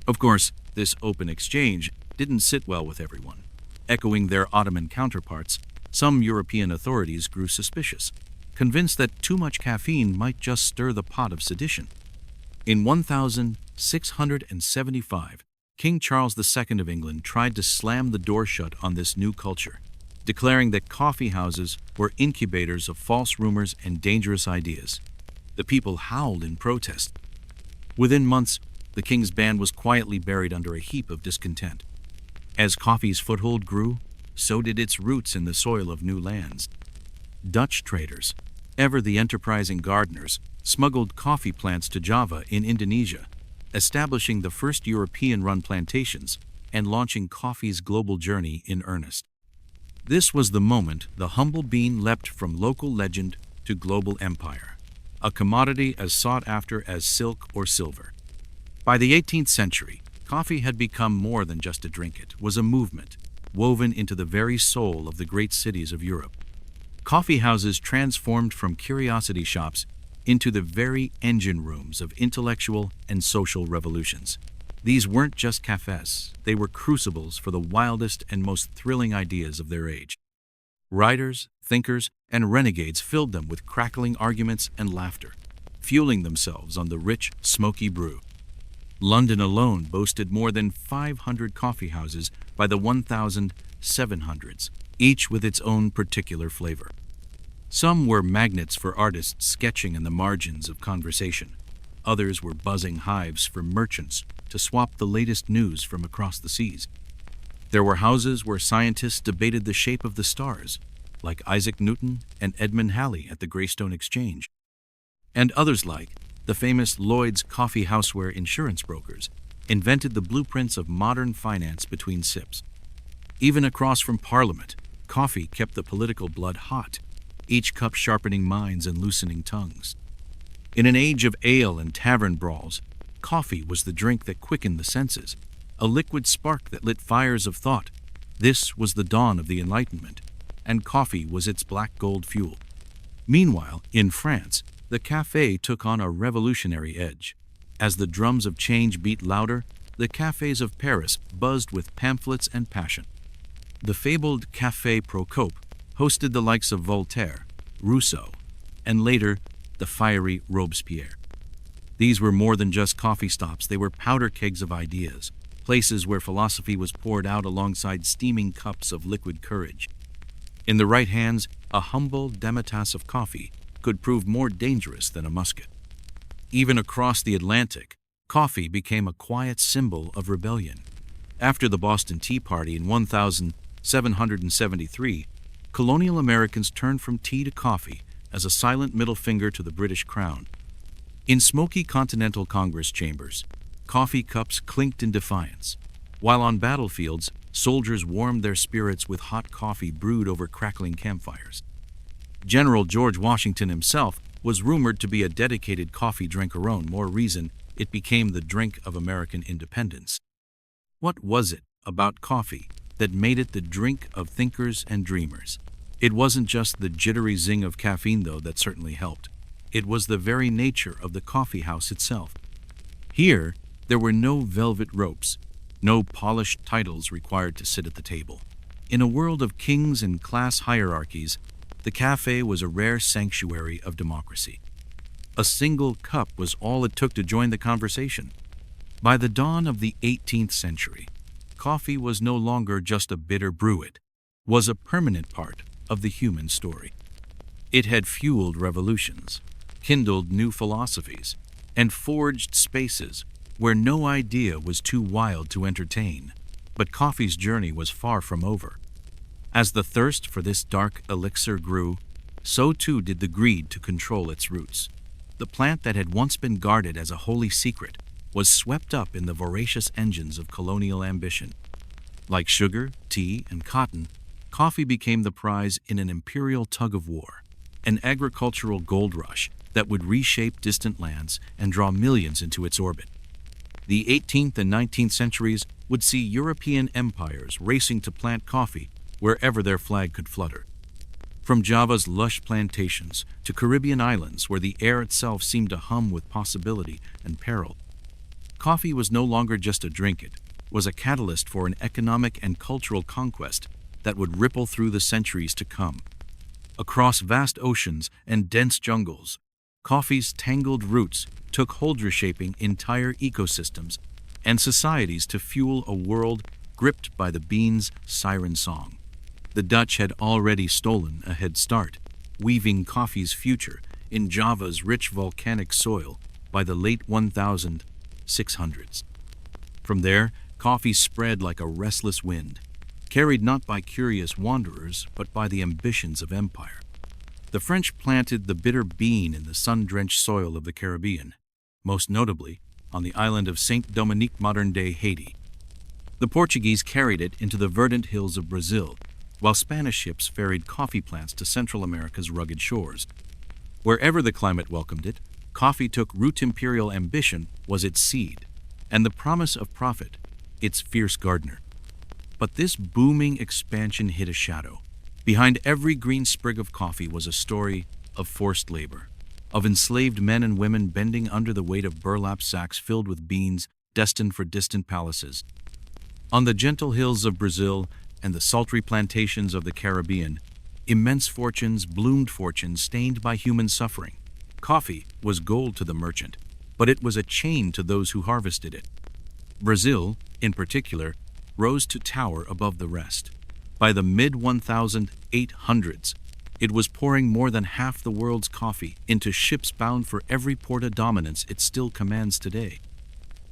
Of course, this open exchange didn't sit well with everyone. Echoing their Ottoman counterparts, some European authorities grew suspicious, convinced that too much caffeine might just stir the pot of sedition. In 1675, King Charles II of England tried to slam the door shut on this new culture, declaring that coffee houses were incubators of false rumors and dangerous ideas. The people howled in protest. Within months, the king's ban was quietly buried under a heap of discontent. As coffee's foothold grew, so did its roots in the soil of new lands. Dutch traders, ever the enterprising gardeners, smuggled coffee plants to Java in Indonesia, establishing the first European-run plantations and launching coffee's global journey in earnest. This was the moment the humble bean leapt from local legend to global empire, a commodity as sought after as silk or silver. By the 18th century, coffee had become more than just a drink. It was a movement, woven into the very soul of the great cities of Europe. Coffee houses transformed from curiosity shops into the very engine rooms of intellectual and social revolutions. These weren't just cafes, they were crucibles for the wildest and most thrilling ideas of their age. Writers, thinkers, and renegades filled them with crackling arguments and laughter, fueling themselves on the rich, smoky brew. London alone boasted more than 500 coffee houses by the 1700s, each with its own particular flavor. Some were magnets for artists sketching in the margins of conversation. Others were buzzing hives for merchants to swap the latest news from across the seas. There were houses where scientists debated the shape of the stars, like Isaac Newton and Edmund Halley at the Greystone Exchange. And others like the famous Lloyd's coffee houseware insurance brokers invented the blueprints of modern finance between sips. Even across from Parliament, coffee kept the political blood hot, each cup sharpening minds and loosening tongues. In an age of ale and tavern brawls, coffee was the drink that quickened the senses, a liquid spark that lit fires of thought. This was the dawn of the Enlightenment, and coffee was its black gold fuel. Meanwhile, in France, the café took on a revolutionary edge. As the drums of change beat louder, the cafés of Paris buzzed with pamphlets and passion. The fabled Café Procope hosted the likes of Voltaire, Rousseau, and later, the fiery Robespierre. These were more than just coffee stops, they were powder kegs of ideas, places where philosophy was poured out alongside steaming cups of liquid courage. In the right hands, a humble demitasse of coffee could prove more dangerous than a musket. Even across the Atlantic, coffee became a quiet symbol of rebellion. After the Boston Tea Party in 1773, colonial Americans turned from tea to coffee as a silent middle finger to the British Crown. In smoky Continental Congress chambers, coffee cups clinked in defiance, while on battlefields, soldiers warmed their spirits with hot coffee brewed over crackling campfires. General George Washington himself was rumored to be a dedicated coffee drinker. More reason it became the drink of American independence. What was it about coffee that made it the drink of thinkers and dreamers? It wasn't just the jittery zing of caffeine, though, that certainly helped. It was the very nature of the coffee house itself. Here, there were no velvet ropes, no polished titles required to sit at the table. In a world of kings and class hierarchies, the cafe was a rare sanctuary of democracy. A single cup was all it took to join the conversation. By the dawn of the 18th century, coffee was no longer just a bitter brew, it was a permanent part of the human story. It had fueled revolutions, kindled new philosophies, and forged spaces where no idea was too wild to entertain. But coffee's journey was far from over. As the thirst for this dark elixir grew, so too did the greed to control its roots. The plant that had once been guarded as a holy secret was swept up in the voracious engines of colonial ambition. Like sugar, tea, and cotton, coffee became the prize in an imperial tug-of-war, an agricultural gold rush that would reshape distant lands and draw millions into its orbit. The 18th and 19th centuries would see European empires racing to plant coffee wherever their flag could flutter. From Java's lush plantations to Caribbean islands where the air itself seemed to hum with possibility and peril, coffee was no longer just a drink, it was a catalyst for an economic and cultural conquest that would ripple through the centuries to come. Across vast oceans and dense jungles, coffee's tangled roots took hold, reshaping entire ecosystems and societies to fuel a world gripped by the bean's siren song. The Dutch had already stolen a head start, weaving coffee's future in Java's rich volcanic soil by the late 1600s. From there, coffee spread like a restless wind, carried not by curious wanderers but by the ambitions of empire. The French planted the bitter bean in the sun-drenched soil of the Caribbean, most notably on the island of Saint Dominique, modern-day Haiti. The Portuguese carried it into the verdant hills of Brazil, while Spanish ships ferried coffee plants to Central America's rugged shores. Wherever the climate welcomed it, coffee took root. Imperial ambition was its seed, and the promise of profit its fierce gardener. But this booming expansion hid a shadow. Behind every green sprig of coffee was a story of forced labor, of enslaved men and women bending under the weight of burlap sacks filled with beans destined for distant palaces. On the gentle hills of Brazil and the sultry plantations of the Caribbean, immense fortunes bloomed, fortunes stained by human suffering. Coffee was gold to the merchant, but it was a chain to those who harvested it. Brazil, in particular, rose to tower above the rest. By the mid-1800s, it was pouring more than half the world's coffee into ships bound for every port of dominance it still commands today.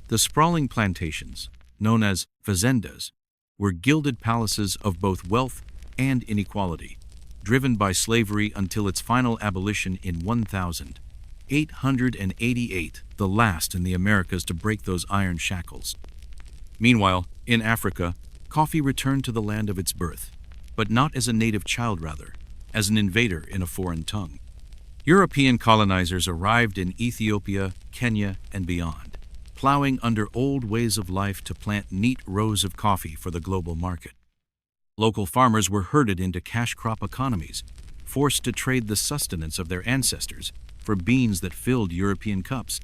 The sprawling plantations, known as fazendas, were gilded palaces of both wealth and inequality, driven by slavery until its final abolition in 1888, the last in the Americas to break those iron shackles. Meanwhile, in Africa, coffee returned to the land of its birth, but not as a native child, rather, as an invader in a foreign tongue. European colonizers arrived in Ethiopia, Kenya, and beyond, plowing under old ways of life to plant neat rows of coffee for the global market. Local farmers were herded into cash crop economies, forced to trade the sustenance of their ancestors for beans that filled European cups.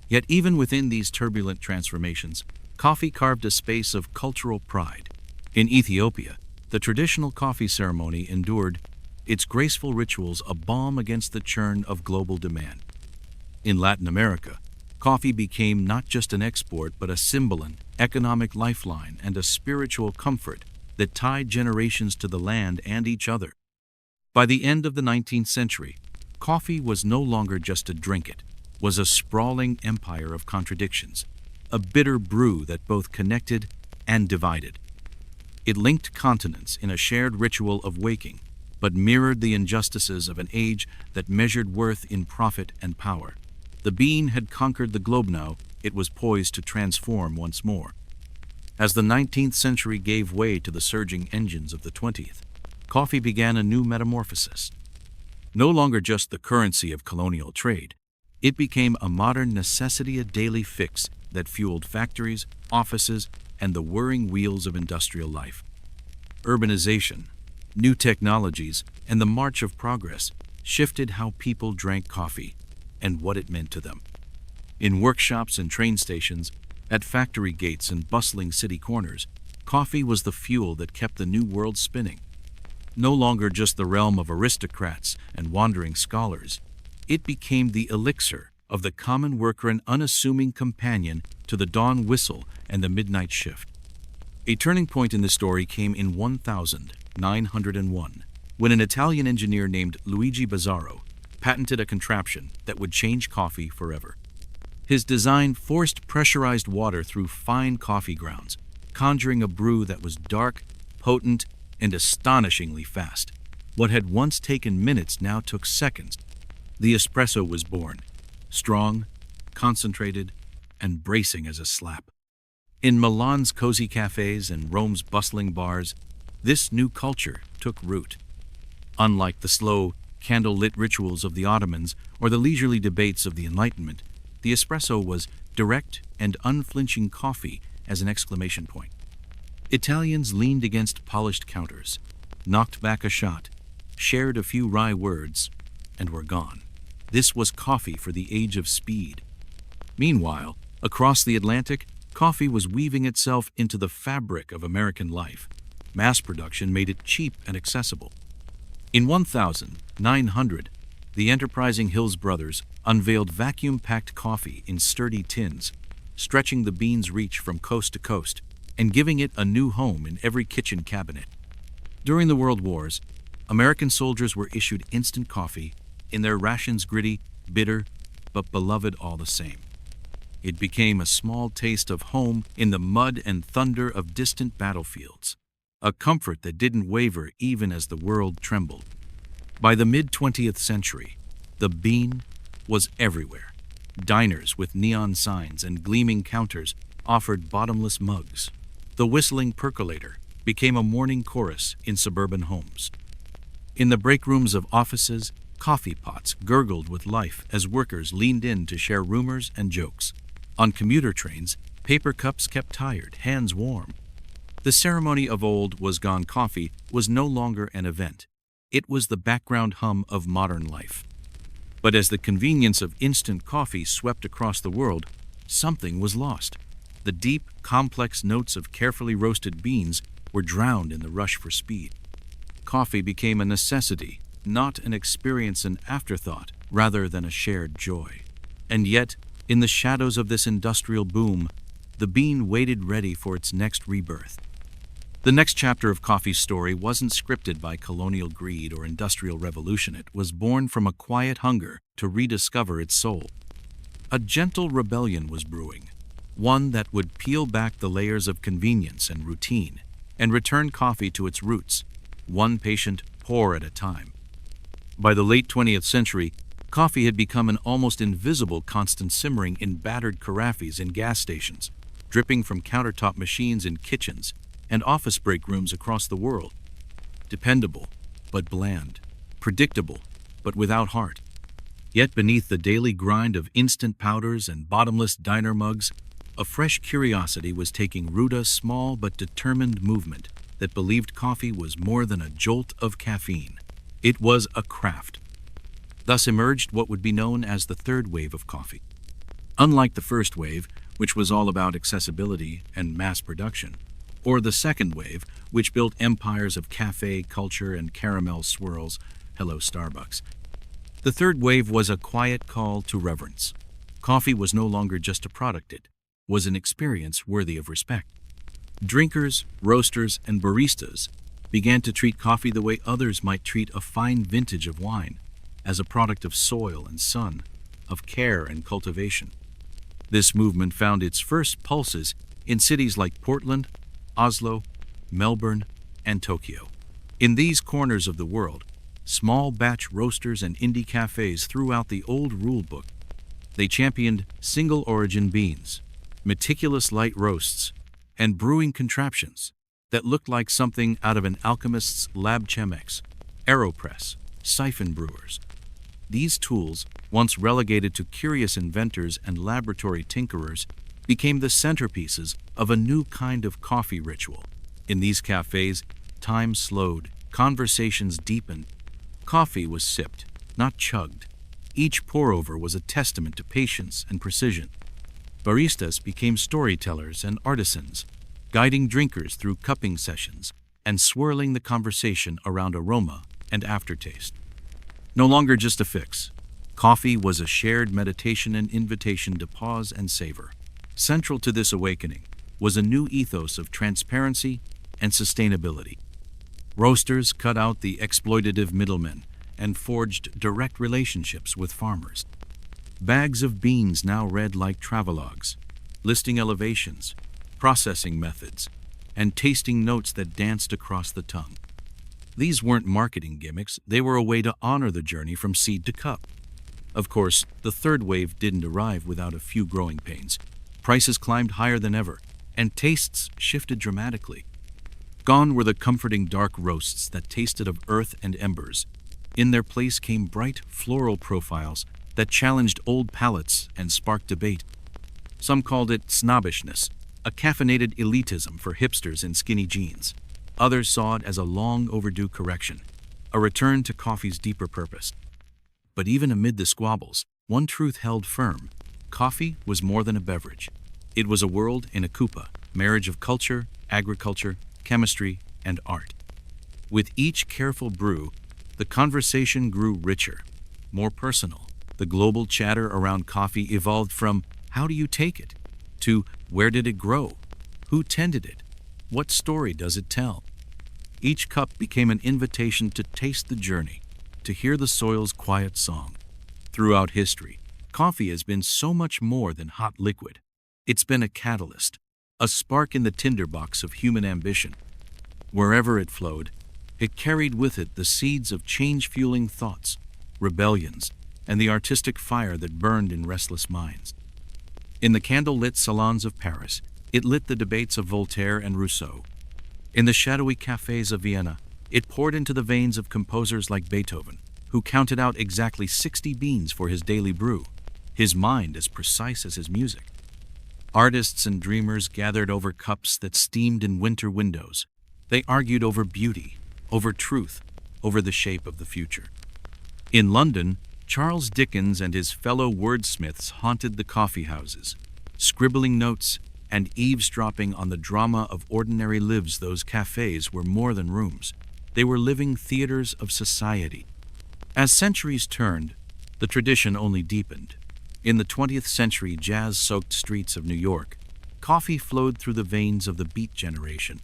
Yet even within these turbulent transformations, coffee carved a space of cultural pride. In Ethiopia, the traditional coffee ceremony endured, its graceful rituals a balm against the churn of global demand. In Latin America, coffee became not just an export but a symbol, an economic lifeline, and a spiritual comfort that tied generations to the land and each other. By the end of the 19th century, coffee was no longer just a drink, it was a sprawling empire of contradictions, a bitter brew that both connected and divided. It linked continents in a shared ritual of waking, but mirrored the injustices of an age that measured worth in profit and power. The bean had conquered the globe. Now it was poised to transform once more. As the 19th century gave way to the surging engines of the 20th, coffee began a new metamorphosis. No longer just the currency of colonial trade, it became a modern necessity, a daily fix that fueled factories, offices, and the whirring wheels of industrial life. Urbanization, new technologies, and the march of progress shifted how people drank coffee and what it meant to them. In workshops and train stations, at factory gates and bustling city corners, coffee was the fuel that kept the new world spinning. No longer just the realm of aristocrats and wandering scholars, It became the elixir of the common worker, an unassuming companion to the dawn whistle and the midnight shift. A turning point in the story came in 1901, when an Italian engineer named Luigi Bizzarro patented a contraption that would change coffee forever. His design forced pressurized water through fine coffee grounds, conjuring a brew that was dark, potent, and astonishingly fast. What had once taken minutes now took seconds. The espresso was born, strong, concentrated, and bracing as a slap. In Milan's cozy cafes and Rome's bustling bars, this new culture took root. Unlike the slow, candle-lit rituals of the Ottomans or the leisurely debates of the Enlightenment, the espresso was direct and unflinching coffee as an exclamation point. Italians leaned against polished counters, knocked back a shot, shared a few wry words, and were gone. This was coffee for the age of speed. Meanwhile, across the Atlantic, coffee was weaving itself into the fabric of American life. Mass production made it cheap and accessible. In 1900, the enterprising Hills brothers unveiled vacuum-packed coffee in sturdy tins, stretching the bean's reach from coast to coast and giving it a new home in every kitchen cabinet. During the World Wars, American soldiers were issued instant coffee in their rations, gritty, bitter, but beloved all the same. It became a small taste of home in the mud and thunder of distant battlefields, a comfort that didn't waver even as the world trembled. By the mid-20th century, the bean was everywhere. Diners with neon signs and gleaming counters offered bottomless mugs. The whistling percolator became a morning chorus in suburban homes. In the break rooms of offices, coffee pots gurgled with life as workers leaned in to share rumors and jokes. On commuter trains, paper cups kept tired, hands warm. The ceremony of old was gone. Coffee was no longer an event. It was the background hum of modern life. But as the convenience of instant coffee swept across the world, something was lost. The deep, complex notes of carefully roasted beans were drowned in the rush for speed. Coffee became a necessity, not an experience, an afterthought, rather than a shared joy. And yet, in the shadows of this industrial boom, the bean waited ready for its next rebirth. The next chapter of coffee's story wasn't scripted by colonial greed or industrial revolution. It was born from a quiet hunger to rediscover its soul. A gentle rebellion was brewing, one that would peel back the layers of convenience and routine and return coffee to its roots, one patient pour at a time. By the late 20th century, coffee had become an almost invisible constant, simmering in battered carafes in gas stations, dripping from countertop machines in kitchens and office break rooms across the world. Dependable, but bland. Predictable, but without heart. Yet beneath the daily grind of instant powders and bottomless diner mugs, a fresh curiosity was taking root, a small but determined movement that believed coffee was more than a jolt of caffeine. It was a craft. Thus emerged what would be known as the third wave of coffee. Unlike the first wave, which was all about accessibility and mass production, or the second wave, which built empires of cafe culture and caramel swirls, hello Starbucks, the third wave was a quiet call to reverence. Coffee was no longer just a product, it was an experience worthy of respect. Drinkers, roasters, and baristas began to treat coffee the way others might treat a fine vintage of wine, as a product of soil and sun, of care and cultivation. This movement found its first pulses in cities like Portland, Oslo, Melbourne, and Tokyo. In these corners of the world, small batch roasters and indie cafes threw out the old rule book. They championed single origin beans, meticulous light roasts, and brewing contraptions that looked like something out of an alchemist's lab. Chemex, AeroPress, siphon brewers. These tools, once relegated to curious inventors and laboratory tinkerers, became the centerpieces of a new kind of coffee ritual. In these cafes, time slowed, conversations deepened. Coffee was sipped, not chugged. Each pour-over was a testament to patience and precision. Baristas became storytellers and artisans, guiding drinkers through cupping sessions and swirling the conversation around aroma and aftertaste. No longer just a fix, Coffee was a shared meditation and invitation to pause and savor. Central to this awakening was a new ethos of transparency and sustainability. Roasters cut out the exploitative middlemen and forged direct relationships with farmers. Bags of beans now read like travelogues, listing elevations, processing methods, and tasting notes that danced across the tongue. These weren't marketing gimmicks, they were a way to honor the journey from seed to cup. Of course, the third wave didn't arrive without a few growing pains. Prices climbed higher than ever, and tastes shifted dramatically. Gone were the comforting dark roasts that tasted of earth and embers. In their place came bright floral profiles that challenged old palates and sparked debate. Some called it snobbishness, a caffeinated elitism for hipsters in skinny jeans. Others saw it as a long overdue correction, a return to coffee's deeper purpose. But even amid the squabbles, one truth held firm: coffee was more than a beverage. It was a world in a kupa, marriage of culture, agriculture, chemistry, and art. With each careful brew, the conversation grew richer, more personal. The global chatter around coffee evolved from "how do you take it?" to "where did it grow? Who tended it? What story does it tell?" Each cup became an invitation to taste the journey, to hear the soil's quiet song. Throughout history, coffee has been so much more than hot liquid. It's been a catalyst, a spark in the tinderbox of human ambition. Wherever it flowed, it carried with it the seeds of change-fueling thoughts, rebellions, and the artistic fire that burned in restless minds. In the candle-lit salons of Paris, it lit the debates of Voltaire and Rousseau. In the shadowy cafes of Vienna, it poured into the veins of composers like Beethoven, who counted out exactly 60 beans for his daily brew, his mind as precise as his music. Artists and dreamers gathered over cups that steamed in winter windows. They argued over beauty, over truth, over the shape of the future. In London, Charles Dickens and his fellow wordsmiths haunted the coffee houses, scribbling notes and eavesdropping on the drama of ordinary lives. Those cafes were more than rooms. They were living theaters of society. As centuries turned, the tradition only deepened. In the 20th century jazz-soaked streets of New York, coffee flowed through the veins of the Beat generation.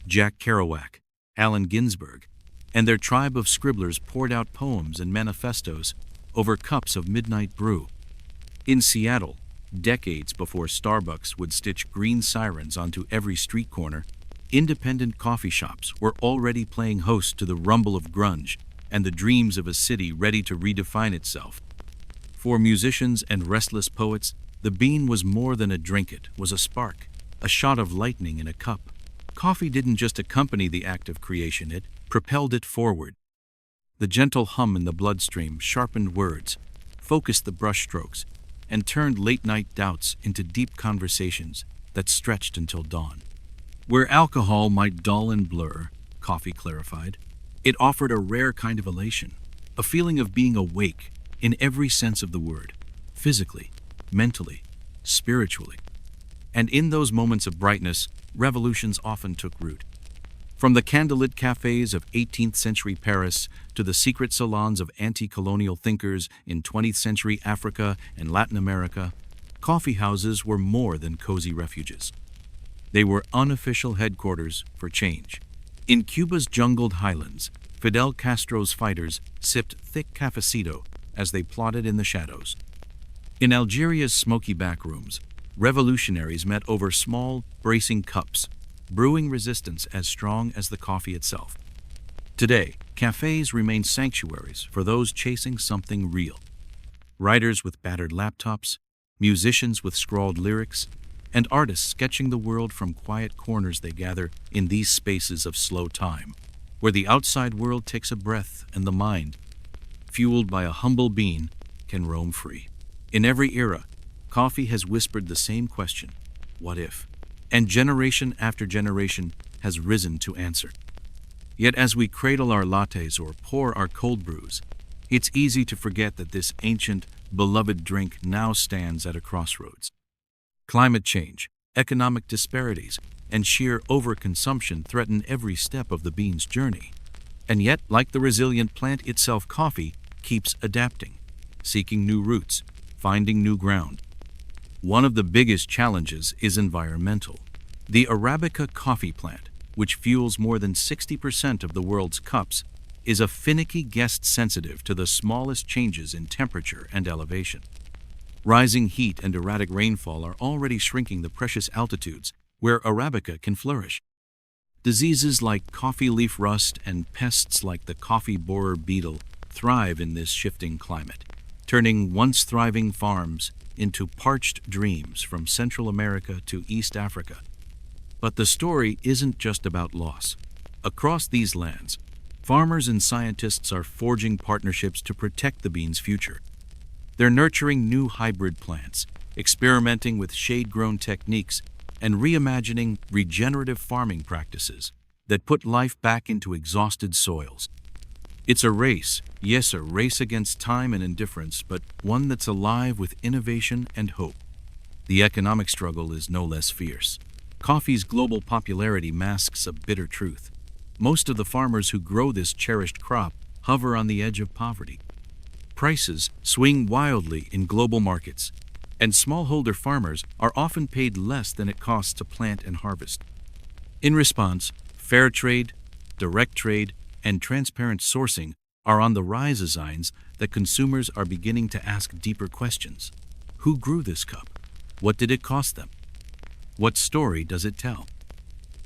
Jack Kerouac, Allen Ginsberg, and their tribe of scribblers poured out poems and manifestos over cups of midnight brew. In Seattle, decades before Starbucks would stitch green sirens onto every street corner, independent coffee shops were already playing host to the rumble of grunge and the dreams of a city ready to redefine itself. For musicians and restless poets, the bean was more than a drink, it was a spark, a shot of lightning in a cup. Coffee didn't just accompany the act of creation, it propelled it forward. The gentle hum in the bloodstream sharpened words, focused the brushstrokes, and turned late-night doubts into deep conversations that stretched until dawn. Where alcohol might dull and blur, coffee clarified. It offered a rare kind of elation, a feeling of being awake in every sense of the word, physically, mentally, spiritually. And in those moments of brightness, revolutions often took root. From the candlelit cafes of 18th century Paris to the secret salons of anti-colonial thinkers in 20th century Africa and Latin America, coffee houses were more than cozy refuges. They were unofficial headquarters for change. In Cuba's jungled highlands, Fidel Castro's fighters sipped thick cafecito as they plotted in the shadows. In Algeria's smoky backrooms, revolutionaries met over small, bracing cups, brewing resistance as strong as the coffee itself. Today, cafes remain sanctuaries for those chasing something real. Writers with battered laptops, musicians with scrawled lyrics, and artists sketching the world from quiet corners, they gather in these spaces of slow time, where the outside world takes a breath and the mind, fueled by a humble bean, can roam free. In every era, coffee has whispered the same question, what if? And generation after generation has risen to answer. Yet as we cradle our lattes or pour our cold brews, it's easy to forget that this ancient, beloved drink now stands at a crossroads. Climate change, economic disparities, and sheer overconsumption threaten every step of the bean's journey. And yet, like the resilient plant itself, coffee keeps adapting. seeking new routes, finding new ground. One of the biggest challenges is environmental. The Arabica coffee plant, which fuels more than 60% of the world's cups, is a finicky guest sensitive to the smallest changes in temperature and elevation. Rising heat and erratic rainfall are already shrinking the precious altitudes where Arabica can flourish. Diseases like coffee leaf rust and pests like the coffee borer beetle thrive in this shifting climate, turning once thriving farms into parched dreams from Central America to East Africa. But the story isn't just about loss. Across these lands, farmers and scientists are forging partnerships to protect the bean's future. They're nurturing new hybrid plants, experimenting with shade-grown techniques, and reimagining regenerative farming practices that put life back into exhausted soils. It's a race, yes, a race against time and indifference, but one that's alive with innovation and hope. The economic struggle is no less fierce. Coffee's global popularity masks a bitter truth. Most of the farmers who grow this cherished crop hover on the edge of poverty. Prices swing wildly in global markets, and smallholder farmers are often paid less than it costs to plant and harvest. In response, fair trade, direct trade, and transparent sourcing are on the rise as signs that consumers are beginning to ask deeper questions. Who grew this cup? What did it cost them? What story does it tell?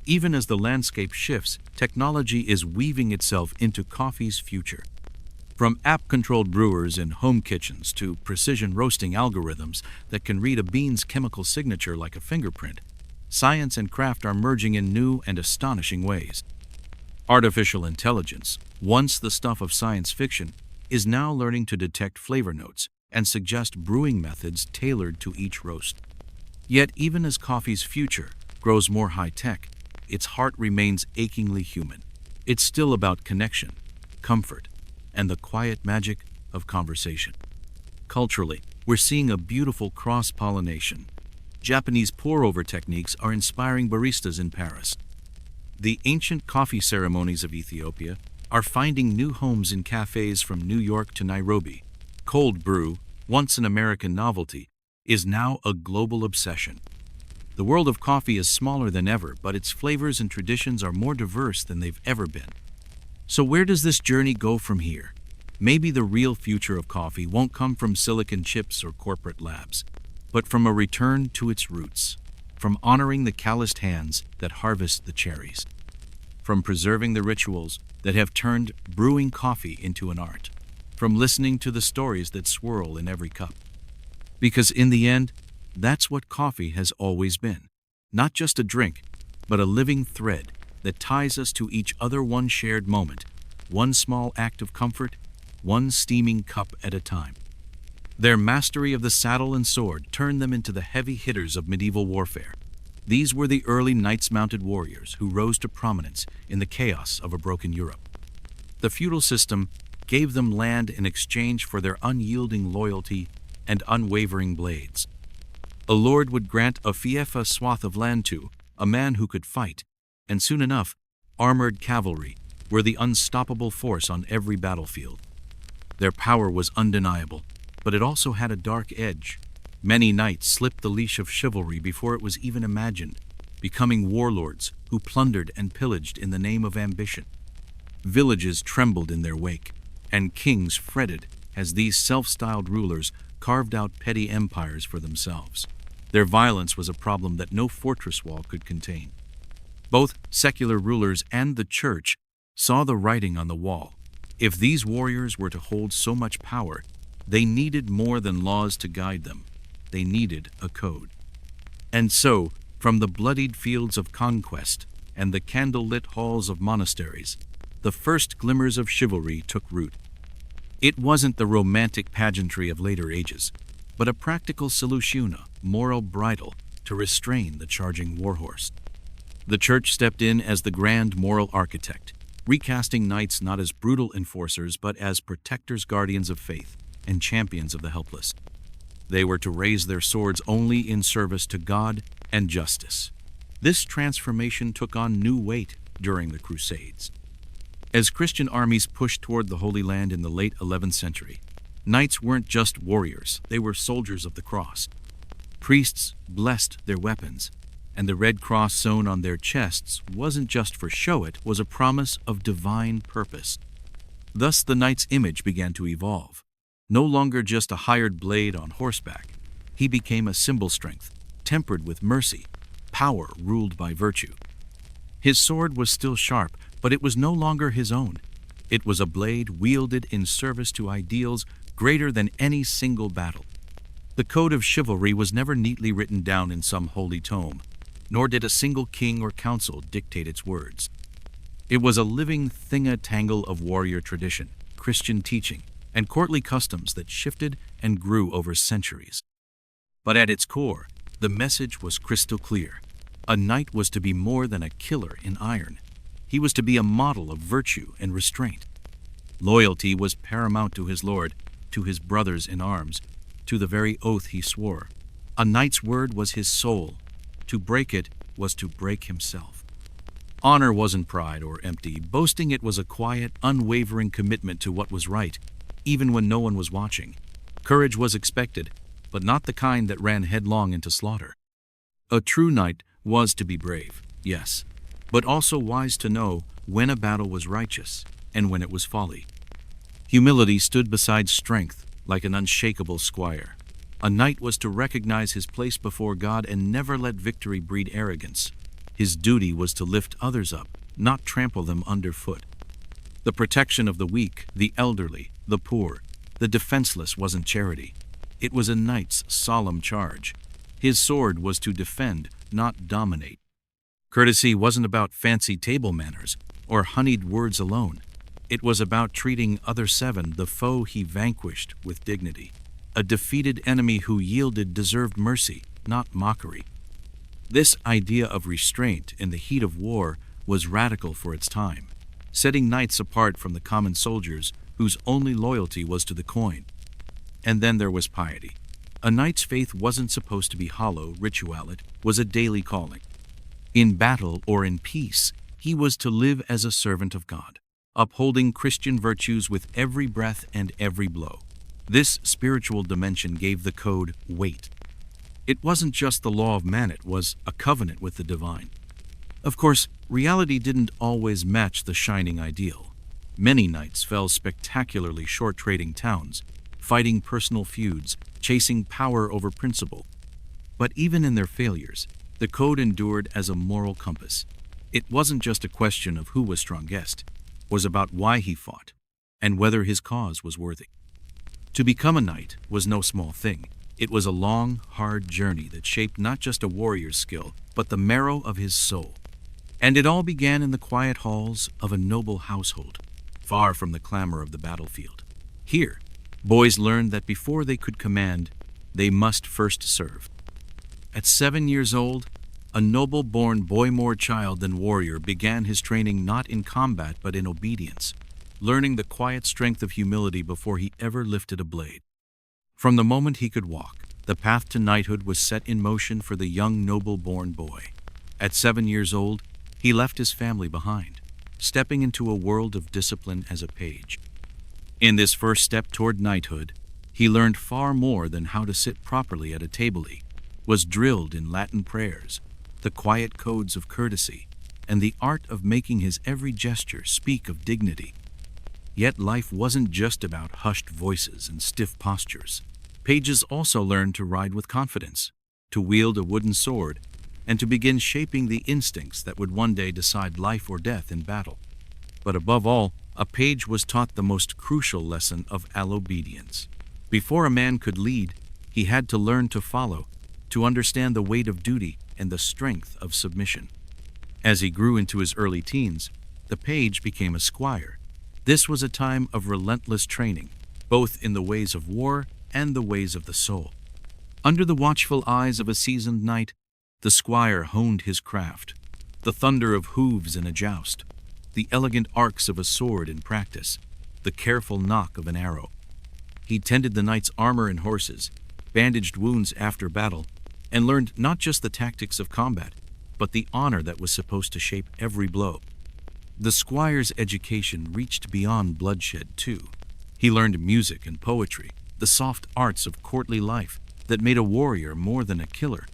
Even as the landscape shifts, technology is weaving itself into coffee's future. From app-controlled brewers in home kitchens to precision roasting algorithms that can read a bean's chemical signature like a fingerprint, science and craft are merging in new and astonishing ways. Artificial intelligence, once the stuff of science fiction, is now learning to detect flavor notes and suggest brewing methods tailored to each roast. Yet even as coffee's future grows more high-tech, its heart remains achingly human. It's still about connection, comfort, and the quiet magic of conversation. Culturally, we're seeing a beautiful cross-pollination. Japanese pour-over techniques are inspiring baristas in Paris. The ancient coffee ceremonies of Ethiopia are finding new homes in cafes from New York to Nairobi. Cold brew, once an American novelty, is now a global obsession. The world of coffee is smaller than ever, but its flavors and traditions are more diverse than they've ever been. So where does this journey go from here? Maybe the real future of coffee won't come from silicon chips or corporate labs, but from a return to its roots, from honoring the calloused hands that harvest the cherries, from preserving the rituals that have turned brewing coffee into an art, from listening to the stories that swirl in every cup. Because in the end, that's what coffee has always been. Not just a drink, but a living thread that ties us to each other, one shared moment, one small act of comfort, one steaming cup at a time. Their mastery of the saddle and sword turned them into the heavy hitters of medieval warfare. These were the early knights-mounted warriors who rose to prominence in the chaos of a broken Europe. The feudal system gave them land in exchange for their unyielding loyalty and unwavering blades. A lord would grant a fief a swath of land to a man who could fight, and soon enough, armored cavalry were the unstoppable force on every battlefield. Their power was undeniable, but it also had a dark edge. Many knights slipped the leash of chivalry before it was even imagined, becoming warlords who plundered and pillaged in the name of ambition. Villages trembled in their wake, and kings fretted as these self-styled rulers carved out petty empires for themselves. Their violence was a problem that no fortress wall could contain. Both secular rulers and the church saw the writing on the wall. If these warriors were to hold so much power, they needed more than laws to guide them. They needed a code. And so, from the bloodied fields of conquest and the candle-lit halls of monasteries, the first glimmers of chivalry took root. It wasn't the romantic pageantry of later ages, but a practical solution, a moral bridle to restrain the charging warhorse. The church stepped in as the grand moral architect, recasting knights not as brutal enforcers but as protectors, guardians of faith, and champions of the helpless. They were to raise their swords only in service to God and justice. This transformation took on new weight during the Crusades. As Christian armies pushed toward the Holy Land in the late 11th century, Knights weren't just warriors, they were soldiers of the cross. Priests blessed their weapons, and the red cross sewn on their chests wasn't just for show, it was a promise of divine purpose. Thus the knight's image began to evolve. No longer just a hired blade on horseback, he became a symbol strength, tempered with mercy, power ruled by virtue. His sword was still sharp, but it was no longer his own. It was a blade wielded in service to ideals greater than any single battle. The code of chivalry was never neatly written down in some holy tome, nor did a single king or council dictate its words. It was a living thing-a-tangle of warrior tradition, Christian teaching, and courtly customs that shifted and grew over centuries. But at its core, the message was crystal clear. A knight was to be more than a killer in iron. He was to be a model of virtue and restraint. Loyalty was paramount to his lord, to his brothers in arms, to the very oath he swore. A knight's word was his soul. To break it was to break himself. Honor wasn't pride or empty boasting, it was a quiet, unwavering commitment to what was right, even when no one was watching. Courage was expected, but not the kind that ran headlong into slaughter. A true knight was to be brave, yes, but also wise to know when a battle was righteous and when it was folly. Humility stood beside strength like an unshakable squire. A knight was to recognize his place before God and never let victory breed arrogance. His duty was to lift others up, not trample them underfoot. The protection of the weak, the elderly, the poor, the defenseless wasn't charity. It was a knight's solemn charge. His sword was to defend, not dominate. Courtesy wasn't about fancy table manners or honeyed words alone. It was about treating other seven, the foe he vanquished, with dignity. A defeated enemy who yielded deserved mercy, not mockery. This idea of restraint in the heat of war was radical for its time, setting knights apart from the common soldiers whose only loyalty was to the coin. And then there was piety. A knight's faith wasn't supposed to be hollow ritual, it was a daily calling. In battle or in peace, he was to live as a servant of God, upholding Christian virtues with every breath and every blow. This spiritual dimension gave the code weight. It wasn't just the law of man, it was a covenant with the divine. Of course, reality didn't always match the shining ideal. Many knights fell spectacularly short trading towns, fighting personal feuds, chasing power over principle. But even in their failures, the code endured as a moral compass. It wasn't just a question of who was strongest, it was about why he fought, and whether his cause was worthy. To become a knight was no small thing. It was a long, hard journey that shaped not just a warrior's skill, but the marrow of his soul. And it all began in the quiet halls of a noble household, far from the clamor of the battlefield. Here, boys learned that before they could command, they must first serve. At 7 years old, a noble-born boy more child than warrior began his training not in combat but in obedience, learning the quiet strength of humility before he ever lifted a blade. From the moment he could walk, the path to knighthood was set in motion for the young noble-born boy. At 7 years old, he left his family behind, stepping into a world of discipline as a page. In this first step toward knighthood, he learned far more than how to sit properly at a table. He was drilled in Latin prayers, the quiet codes of courtesy, and the art of making his every gesture speak of dignity. Yet life wasn't just about hushed voices and stiff postures. Pages also learned to ride with confidence, to wield a wooden sword, and to begin shaping the instincts that would one day decide life or death in battle. But above all, a page was taught the most crucial lesson of obedience. Before a man could lead, he had to learn to follow, to understand the weight of duty and the strength of submission. As he grew into his early teens, the page became a squire. This was a time of relentless training, both in the ways of war and the ways of the soul. Under the watchful eyes of a seasoned knight, the squire honed his craft, the thunder of hooves in a joust, the elegant arcs of a sword in practice, the careful knock of an arrow. He tended the knight's armor and horses, bandaged wounds after battle, and learned not just the tactics of combat, but the honor that was supposed to shape every blow. The squire's education reached beyond bloodshed, too. He learned music and poetry, the soft arts of courtly life that made a warrior more than a killer.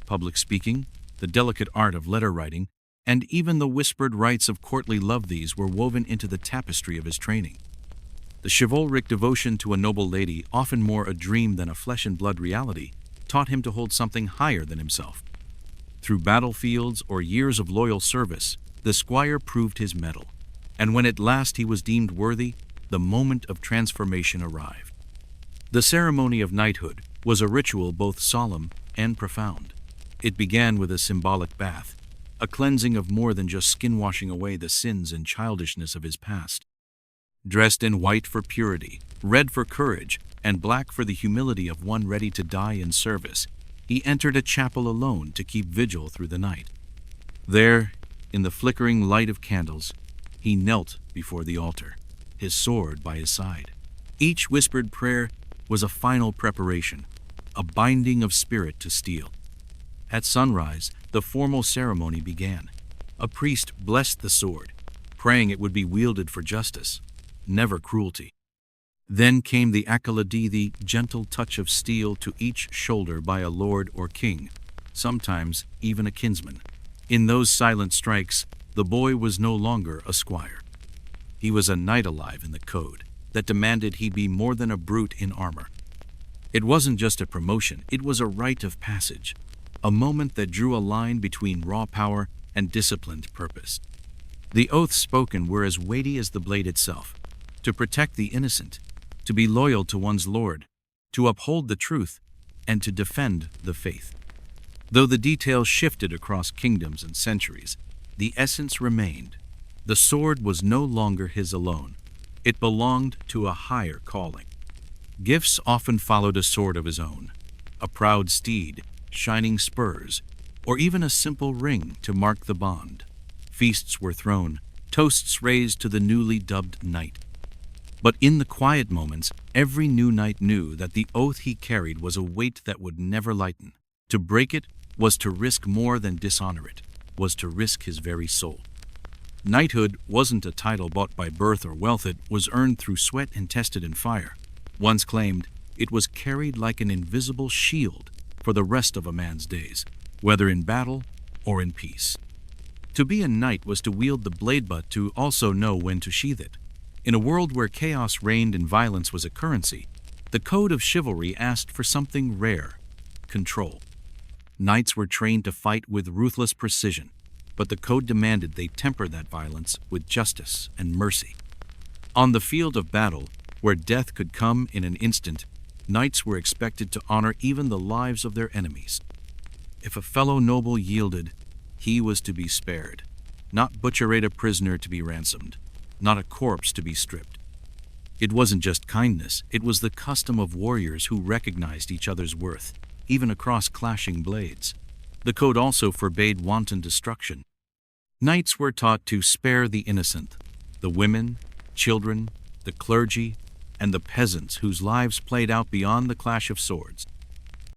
Public speaking, the delicate art of letter writing, and even the whispered rites of courtly love, these were woven into the tapestry of his training. The chivalric devotion to a noble lady, often more a dream than a flesh-and-blood reality, taught him to hold something higher than himself. Through battlefields or years of loyal service, the squire proved his mettle, and when at last he was deemed worthy, the moment of transformation arrived. The ceremony of knighthood was a ritual both solemn and profound. It began with a symbolic bath, a cleansing of more than just skin, washing away the sins and childishness of his past. Dressed in white for purity, red for courage, and black for the humility of one ready to die in service, he entered a chapel alone to keep vigil through the night. There, in the flickering light of candles, he knelt before the altar, his sword by his side. Each whispered prayer was a final preparation, a binding of spirit to steel. At sunrise, the formal ceremony began. A priest blessed the sword, praying it would be wielded for justice, never cruelty. Then came the accolade, the gentle touch of steel to each shoulder by a lord or king, sometimes even a kinsman. In those silent strikes, the boy was no longer a squire. He was a knight alive in the code that demanded he be more than a brute in armor. It wasn't just a promotion, it was a rite of passage, a moment that drew a line between raw power and disciplined purpose. The oaths spoken were as weighty as the blade itself: to protect the innocent, to be loyal to one's lord, to uphold the truth, and to defend the faith. Though the details shifted across kingdoms and centuries, the essence remained. The sword was no longer his alone. It belonged to a higher calling. Gifts often followed a sword of his own: a proud steed, shining spurs, or even a simple ring to mark the bond. Feasts were thrown, toasts raised to the newly dubbed knight. But in the quiet moments, every new knight knew that the oath he carried was a weight that would never lighten. To break it was to risk more than dishonor it, was to risk his very soul. Knighthood wasn't a title bought by birth or wealth, it was earned through sweat and tested in fire. Once claimed, it was carried like an invisible shield for the rest of a man's days, whether in battle or in peace. To be a knight was to wield the blade, but to also know when to sheath it. In a world where chaos reigned and violence was a currency, the code of chivalry asked for something rare: control. Knights were trained to fight with ruthless precision, but the code demanded they temper that violence with justice and mercy. On the field of battle, where death could come in an instant, knights were expected to honor even the lives of their enemies. If a fellow noble yielded, he was to be spared, not butchered, a prisoner to be ransomed, not a corpse to be stripped. It wasn't just kindness, it was the custom of warriors who recognized each other's worth, even across clashing blades. The code also forbade wanton destruction. Knights were taught to spare the innocent, the women, children, the clergy, and the peasants whose lives played out beyond the clash of swords.